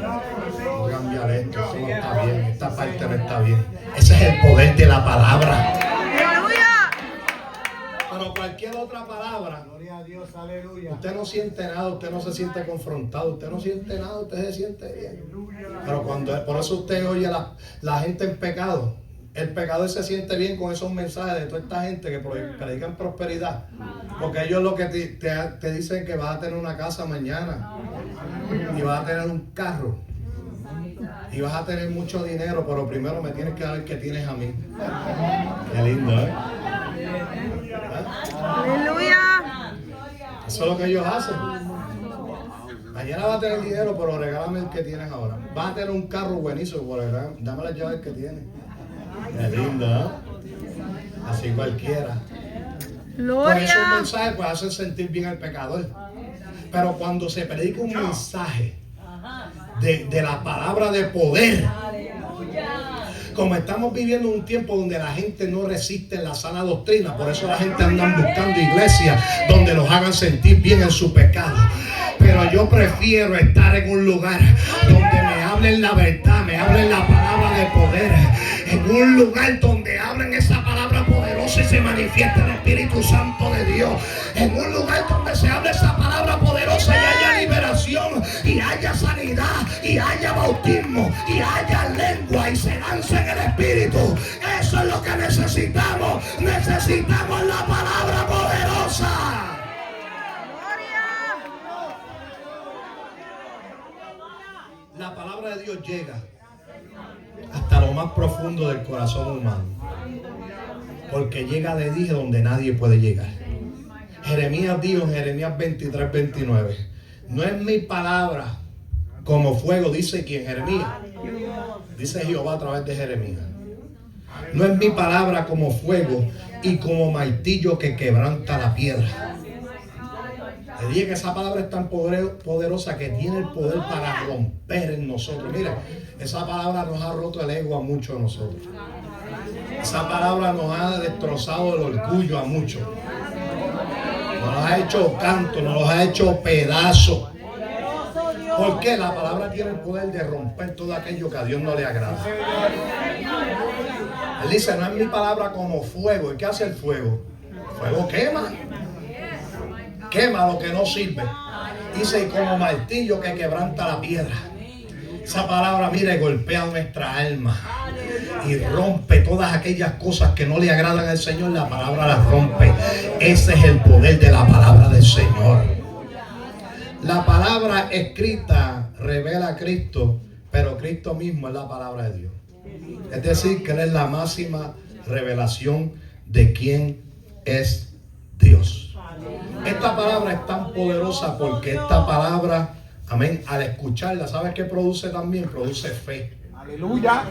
Tengo que cambiar esto. Eso no está bien. Esta parte no está bien. Ese es el poder de la palabra. Pero cualquier otra palabra, gloria a Dios, aleluya. Usted no siente nada, usted no se siente confrontado, usted no siente nada, usted se siente bien. Pero por eso usted oye la gente en pecado. El pecador se siente bien con esos mensajes de toda esta gente que predican prosperidad. Porque ellos lo que te dicen que vas a tener una casa mañana y vas a tener un carro y vas a tener mucho dinero, pero primero me tienes que dar el que tienes a mí. Qué lindo, ¿eh? Aleluya. Eso es lo que ellos hacen. Mañana vas a tener dinero, pero regálame el que tienes ahora. Vas a tener un carro buenísimo, pero dame las llaves que tienes. Qué lindo, ¿eh? Así cualquiera. Por eso un mensaje puede hacer sentir bien al pecador. Pero cuando se predica un mensaje de la palabra de poder, como estamos viviendo un tiempo donde la gente no resiste la sana doctrina, por eso la gente anda buscando iglesias donde los hagan sentir bien en su pecado. Pero yo prefiero estar en un lugar donde me hablen la verdad, me hablen la palabra de poder, en un lugar donde hablen esa palabra poderosa y se manifiesta el Espíritu Santo de Dios, en un lugar donde se hable esa palabra poderosa y haya liberación y haya sanidad y haya bautismo y haya lengua y se lance en el Espíritu. Eso es lo que necesitamos. Necesitamos la palabra poderosa. La palabra de Dios llega hasta lo más profundo del corazón humano, porque llega de dije donde nadie puede llegar. Jeremías dijo en Jeremías 23:29: no es mi palabra como fuego, dice quien. Jeremías, dice Jehová a través de Jeremías, No es mi palabra como fuego y como martillo que quebranta la piedra. Le dije que esa palabra es tan poderosa que tiene el poder para romper en nosotros. Mira, esa palabra nos ha roto el ego a muchos de nosotros. Esa palabra nos ha destrozado el orgullo a muchos. Nos ha hecho canto, nos ha hecho pedazos. Porque la palabra tiene el poder de romper todo aquello que a Dios no le agrada. Él dice, no es mi palabra como fuego. ¿Y qué hace el fuego? El fuego quema. Quema lo que no sirve. Dice, como martillo que quebranta la piedra. Esa palabra, mire, golpea nuestra alma y rompe todas aquellas cosas que no le agradan al Señor. La palabra las rompe. Ese es el poder de la palabra del Señor. La palabra escrita revela a Cristo, pero Cristo mismo es la palabra de Dios. Es decir, que Él es la máxima revelación de quién es Dios. Esta palabra es tan poderosa porque esta palabra, amén, al escucharla, ¿sabes qué produce también? Produce fe. Aleluya.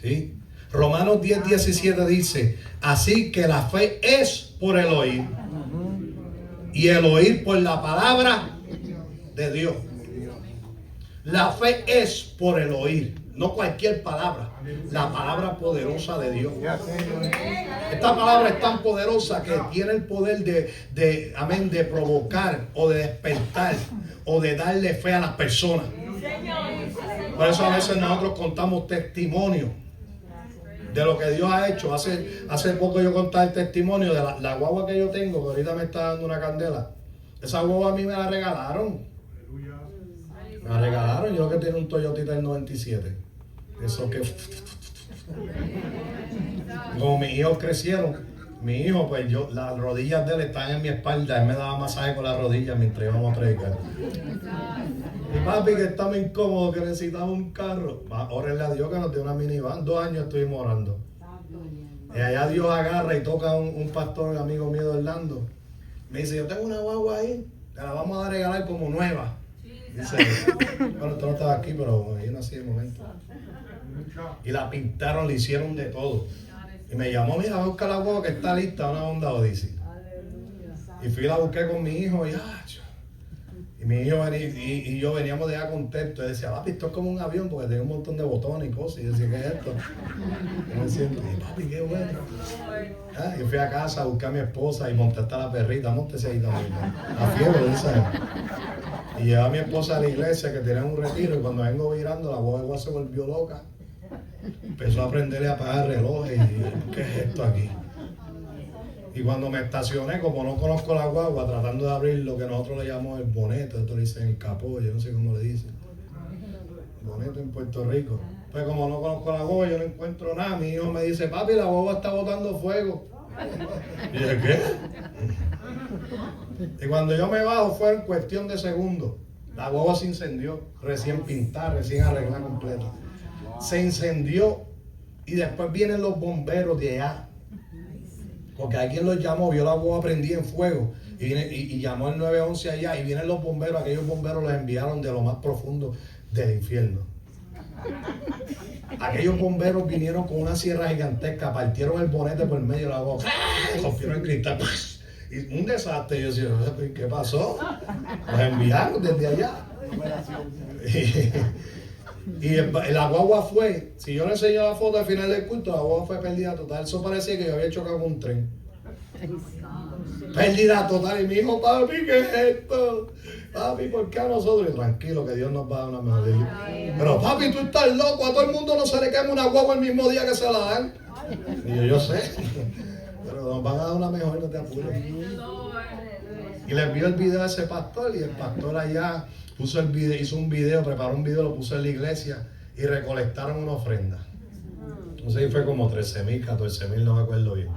¿Sí? Romanos 10:17 dice, así que la fe es por el oír y el oír por la palabra de Dios. La fe es por el oír, no cualquier palabra, la palabra poderosa de Dios. Esta palabra es tan poderosa que tiene el poder amén, de provocar o de despertar o de darle fe a las personas. Por eso a veces nosotros contamos testimonios de lo que Dios ha hecho. Hace poco yo contaba el testimonio de la guagua que yo tengo, que ahorita me está dando una candela. Esa guagua a mí me la regalaron. Me la regalaron. Yo que tengo un Toyotita del 97. Eso que... Como mis hijos crecieron, mi hijo, pues las rodillas de él están en mi espalda. Él me daba masaje con las rodillas mientras íbamos a predicar. Y papi, que estaba incómodo, que necesitaba un carro. Órenle a Dios que nos dio una minivan. 2 años estuvimos orando. Y allá Dios agarra y toca un pastor, un amigo mío de Orlando. Me dice, yo tengo una guagua ahí, te la vamos a regalar como nueva. Dice, bueno, tú no estabas aquí, pero ahí nací en el momento. Y la pintaron, le hicieron de todo. Y me llamó, mira, busca la guagua que está lista, una Honda Odyssey. Y fui y la busqué con mi hijo y mi hijo y yo veníamos de allá contentos. Y decía, papi, esto es como un avión porque tenía un montón de botones y cosas. Y yo decía, ¿qué es esto? Y me decía, papi, qué bueno. Y fui a casa a buscar a mi esposa y monté hasta la perrita, montese ahí también. La fiebre, ¿sabes? Y llevé a mi esposa a la iglesia que tenía un retiro. Y cuando vengo virando, la guagua se volvió loca. Empezó a aprenderle a apagar relojes. Y ¿qué es esto aquí? Y cuando me estacioné, como no conozco la guagua, tratando de abrir lo que nosotros le llamamos el bonete, esto le dicen el capó, yo no sé cómo le dicen. Bonete en Puerto Rico. Pues como no conozco la guagua, yo no encuentro nada. Mi hijo me dice, papi, la guagua está botando fuego. Y dije, ¿qué? Y cuando yo me bajo fue en cuestión de segundos. La guagua se incendió, recién pintada, recién arreglada completa. Se incendió y después vienen los bomberos de allá. Porque alguien los llamó, vio la guagua prendida en fuego y llamó el 911 allá y vienen los bomberos. Aquellos bomberos los enviaron de lo más profundo del infierno. Aquellos bomberos vinieron con una sierra gigantesca, partieron el bonete por el medio de la guagua, rompieron el cristal y un desastre. Yo decía, ¿qué pasó? Los enviaron desde allá. Y la guagua fue, si yo le enseño la foto al final del culto, la guagua fue pérdida total. Eso parecía que yo había chocado con un tren. Pérdida total. Y mi hijo, papi, ¿qué es esto? Papi, ¿por qué a nosotros? Y tranquilo, que Dios nos va a dar una mejor vida. Pero papi, tú estás loco, a todo el mundo no se le quema una guagua el mismo día que se la dan. Y yo sé, pero nos van a dar una mejor, no te apures. Y le envió el video a ese pastor y el pastor allá puso el video, hizo un video, preparó un video, lo puso en la iglesia y recolectaron una ofrenda. Entonces fue como 13,000, 14,000, no me acuerdo bien.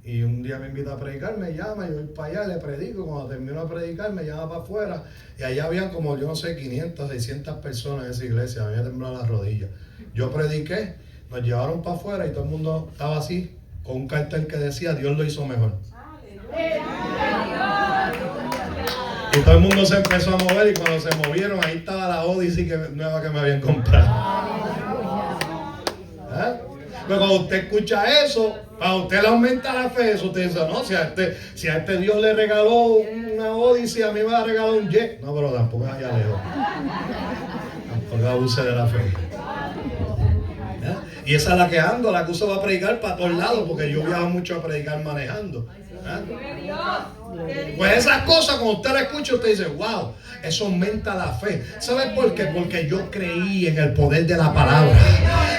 Y un día me invita a predicar, me llama, yo voy para allá, le predico. Cuando termino de predicar, me llama para afuera. Y allá habían como, yo no sé, 500, 600 personas en esa iglesia. Me había temblado las rodillas. Yo prediqué, nos llevaron para afuera y todo el mundo estaba así, con un cartel que decía, Dios lo hizo mejor. Y todo el mundo se empezó a mover y cuando se movieron, ahí estaba la Odyssey nueva que me habían comprado. ¿Eh? Pero cuando usted escucha eso, a usted le aumenta la fe. Eso usted dice, no, si a este Dios le regaló una Odyssey, a mí me va a regalar un jet. No, pero tampoco es allá lejos. Tampoco abuse de la fe. ¿Ya? Y esa es la que ando, la que uso va a predicar para todos lados, porque yo viajo mucho a predicar manejando. ¿Ya? Pues esas cosas, cuando usted la escucha, usted dice, wow, eso aumenta la fe. ¿Sabe por qué? Porque yo creí en el poder de la palabra.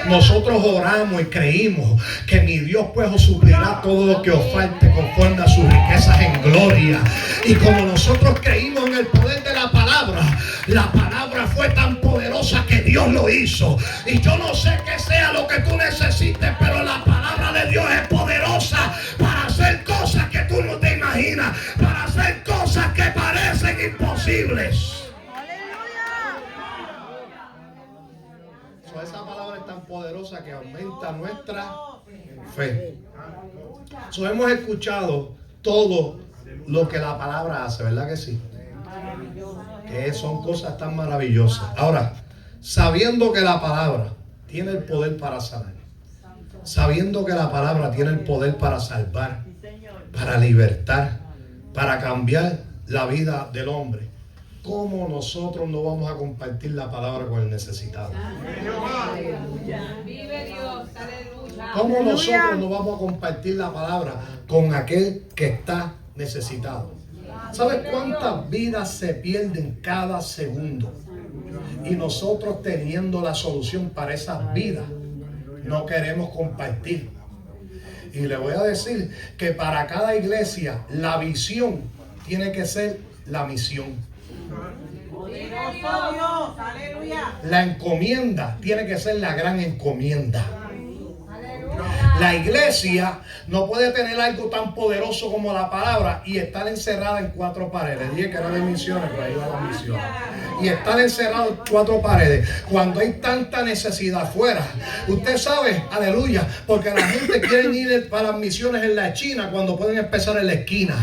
Nosotros oramos y creímos que mi Dios pues os suplirá todo lo que os falte conforme a sus riquezas en gloria. Y como nosotros creímos en el poder de la palabra fue tan poderosa que Dios lo hizo. Y yo no sé qué sea lo que tú necesites, pero la palabra de Dios es poderosa para hacer cosas que tú no te imaginas, para hacer cosas que parecen imposibles. Esa palabra es tan poderosa que aumenta nuestra fe. Hemos escuchado todo lo que la palabra hace, ¿verdad que sí? Que son cosas tan maravillosas. Ahora, sabiendo que la palabra tiene el poder para sanar, sabiendo que la palabra tiene el poder para salvar, para libertar, para cambiar la vida del hombre, ¿cómo nosotros no vamos a compartir la palabra con el necesitado? ¿Cómo nosotros no vamos a compartir la palabra con aquel que está necesitado? ¿Sabes cuántas vidas se pierden cada segundo? Y nosotros teniendo la solución para esas vidas, no queremos compartir. Y le voy a decir que para cada iglesia la visión tiene que ser la misión. La encomienda tiene que ser la gran encomienda. La iglesia no puede tener algo tan poderoso como la palabra y estar encerrada en cuatro paredes. Dije que eran de misiones, pero ahí va la misión. Y estar encerrado en cuatro paredes cuando hay tanta necesidad afuera. Usted sabe, aleluya, porque la gente quiere ir para las misiones en la China cuando pueden empezar en la esquina.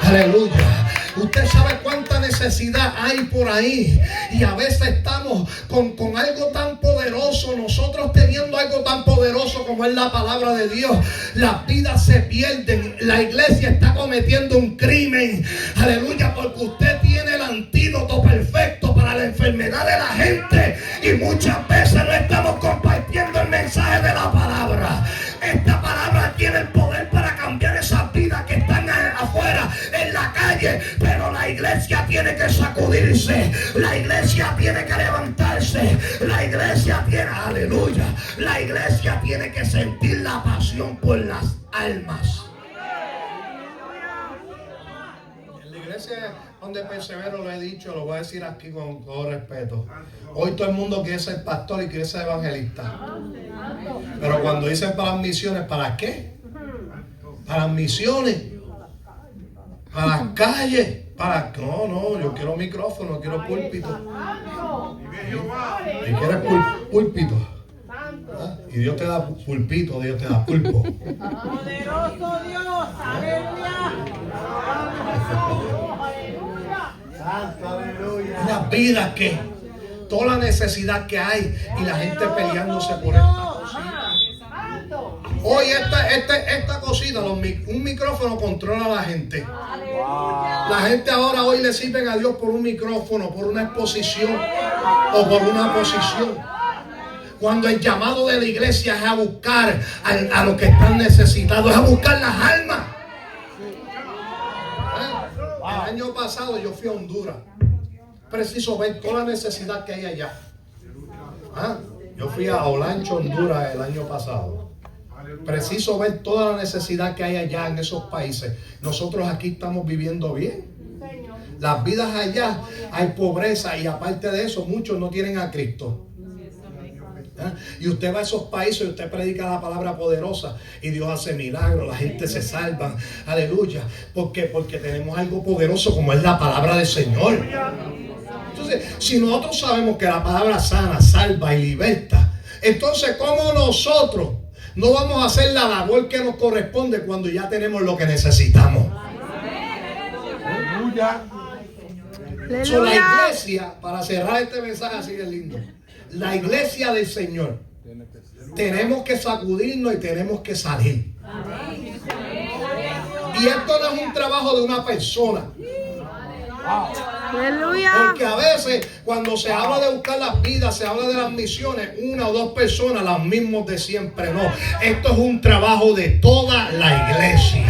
Aleluya. Usted sabe cuánta necesidad hay por ahí. Y a veces estamos con algo tan poderoso. Nosotros teniendo algo tan poderoso como es la palabra de Dios. Las vidas se pierden. La iglesia está cometiendo un crimen. Aleluya, porque usted tiene el antídoto perfecto para la enfermedad de la gente. Y muchas veces no estamos compartiendo el mensaje de la palabra. Esta palabra tiene el poder para cambiar esas vidas que están afuera, en la calle. Pero la iglesia tiene que sacudirse. La iglesia tiene que levantarse. La iglesia tiene, aleluya, la iglesia tiene que sentir la pasión por las almas. En la iglesia donde persevero, lo he dicho, lo voy a decir aquí con todo respeto. Hoy todo el mundo quiere ser pastor y quiere ser evangelista. Pero cuando dicen para las misiones, ¿para qué? Para las misiones, para las calles, para... No, yo quiero micrófono, quiero púlpito. ¿Y quieres púlpito? ¿Ah? Y Dios te da pulpito, Dios te da pulpo. Poderoso Dios, aleluya. Una vida que toda la necesidad que hay y la gente peleándose por esta cosita. Hoy esta cosita, un micrófono controla a la gente. La gente ahora hoy le sirven a Dios por un micrófono, por una exposición o por una posición. Cuando el llamado de la iglesia es a buscar a los que están necesitados, es a buscar las almas. El año pasado yo fui a Honduras. Preciso ver toda la necesidad que hay allá. Yo fui a Olancho, Honduras, el año pasado. Preciso ver toda la necesidad que hay allá en esos países. Nosotros aquí estamos viviendo bien. Las vidas allá hay pobreza y aparte de eso muchos no tienen a Cristo. Y usted va a esos países y usted predica la palabra poderosa y Dios hace milagros, la gente se salva, aleluya. ¿Por qué? Porque tenemos algo poderoso como es la palabra del Señor. Entonces, si nosotros sabemos que la palabra sana, salva y liberta, entonces ¿cómo nosotros no vamos a hacer la labor que nos corresponde cuando ya tenemos lo que necesitamos? Aleluya. La iglesia, para cerrar este mensaje así de lindo, la iglesia del Señor Tenemos que sacudirnos y tenemos que salir. Y esto no es un trabajo de una persona. Porque a veces cuando se habla de buscar las vidas, se habla de las misiones, una o dos personas, las mismas de siempre. No, esto es un trabajo de toda la iglesia.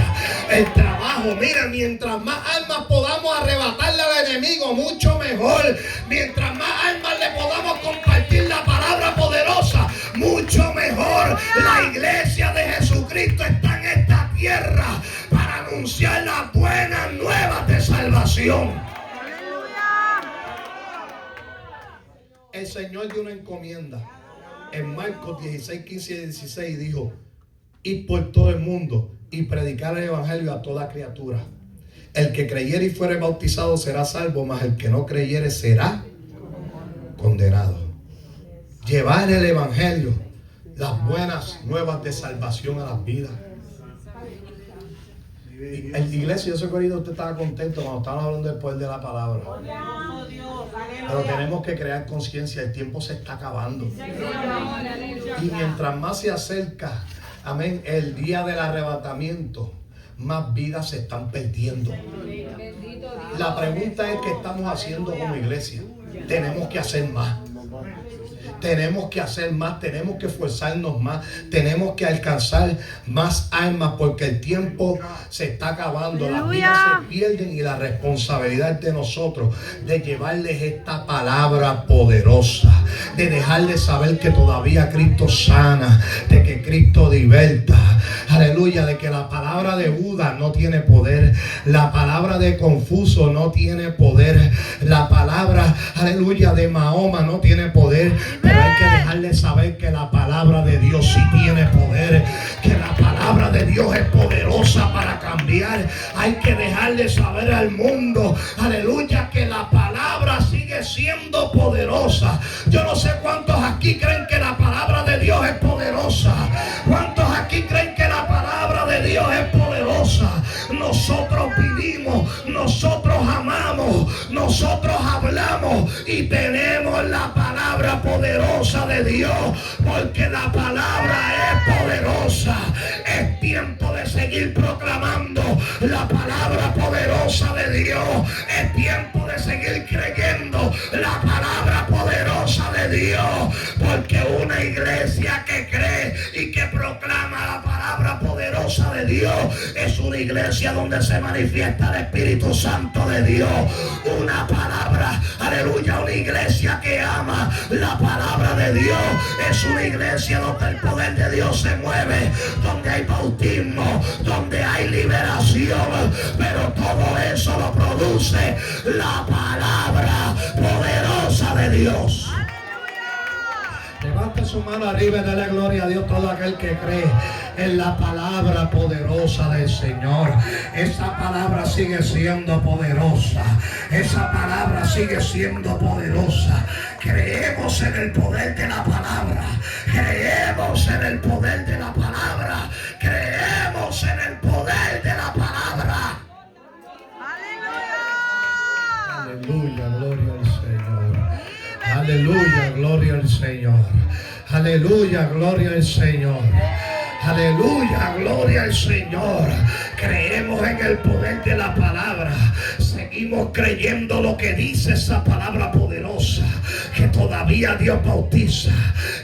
El trabajo, mira, mientras más almas podamos arrebatarle al enemigo, mucho mejor. Mientras más almas le podamos compartir la palabra poderosa, mucho mejor. La iglesia de Jesucristo está en esta tierra para anunciar las buenas nuevas de salvación. El Señor dio una encomienda. En Marcos 16, 15 y 16 dijo: id por todo el mundo y predicar el evangelio a toda criatura. El que creyere y fuere bautizado será salvo, mas el que no creyere será condenado. Llevar el evangelio, las buenas nuevas de salvación a las vidas. En la iglesia, yo sé que ahorita usted estaba contento cuando estaban hablando del poder de la palabra. Pero tenemos que crear conciencia, el tiempo se está acabando. Y mientras más se acerca, amén, el día del arrebatamiento, más vidas se están perdiendo. La pregunta es: ¿qué estamos haciendo como iglesia? Tenemos que hacer más. Tenemos que hacer más, tenemos que esforzarnos más, tenemos que alcanzar más almas, porque el tiempo se está acabando, las vidas se pierden y la responsabilidad de nosotros de llevarles esta palabra poderosa, de dejarles saber que todavía Cristo sana, de que Cristo liberta, aleluya, de que la palabra de Buda no tiene poder, la palabra de Confucio no tiene poder, la palabra, aleluya, de Mahoma no tiene poder. Pero hay que dejarle saber que la palabra de Dios sí tiene poder, que la palabra de Dios es poderosa para cambiar. Hay que dejarle saber al mundo, aleluya, que la palabra sigue siendo poderosa. Yo no sé cuántos aquí creen que la palabra de Dios es poderosa. ¿Cuántos aquí creen que la palabra de Dios es poderosa? Nosotros vivimos, nosotros amamos, nosotros hablamos y tenemos la palabra poderosa de Dios, porque la palabra es poderosa. Es tiempo de seguir proclamando la palabra poderosa de Dios. Es tiempo de seguir creyendo la palabra poderosa de Dios, porque una iglesia que cree y que proclama la palabra poderosa de Dios es una iglesia donde se manifiesta el Espíritu Santo de Dios. Una palabra, aleluya, una iglesia que ama la palabra de Dios es una iglesia donde el poder de Dios se mueve, donde hay bautismo, donde hay liberación, pero todo eso lo produce la palabra poderosa de Dios. Levante su mano arriba y dale gloria a Dios todo aquel que cree en la palabra poderosa del Señor. Esa palabra sigue siendo poderosa. Esa palabra sigue siendo poderosa. Creemos en el poder de la palabra. Creemos en el poder de la palabra. Creemos en el poder de la palabra. Aleluya, gloria al Señor. Aleluya, gloria al Señor. Aleluya, gloria al Señor. Aleluya, gloria al Señor. Creemos en el poder de la palabra. Seguimos creyendo lo que dice esa palabra poderosa, que todavía Dios bautiza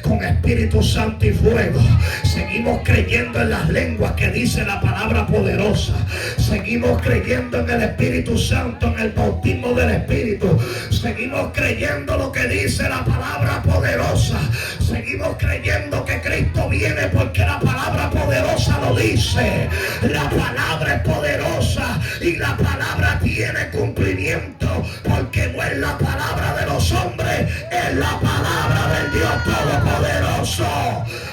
con Espíritu Santo y fuego. Seguimos creyendo en las lenguas que dice la palabra poderosa. Seguimos creyendo en el Espíritu Santo, en el bautismo del Espíritu. Seguimos creyendo lo que dice la palabra poderosa. Seguimos creyendo que Cristo viene porque la palabra poderosa lo dice. La palabra es poderosa y la palabra tiene cumplimiento, porque no es la palabra de los hombres, es la palabra del Dios Todopoderoso.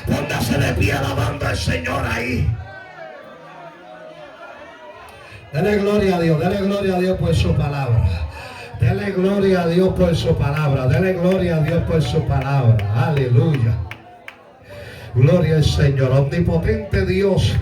Póngase de pie alabando al Señor ahí. Dale gloria a Dios, dale gloria a Dios por su palabra. Dale gloria a Dios por su palabra. Dale gloria a Dios por su palabra. Aleluya. Gloria al Señor. Omnipotente Dios.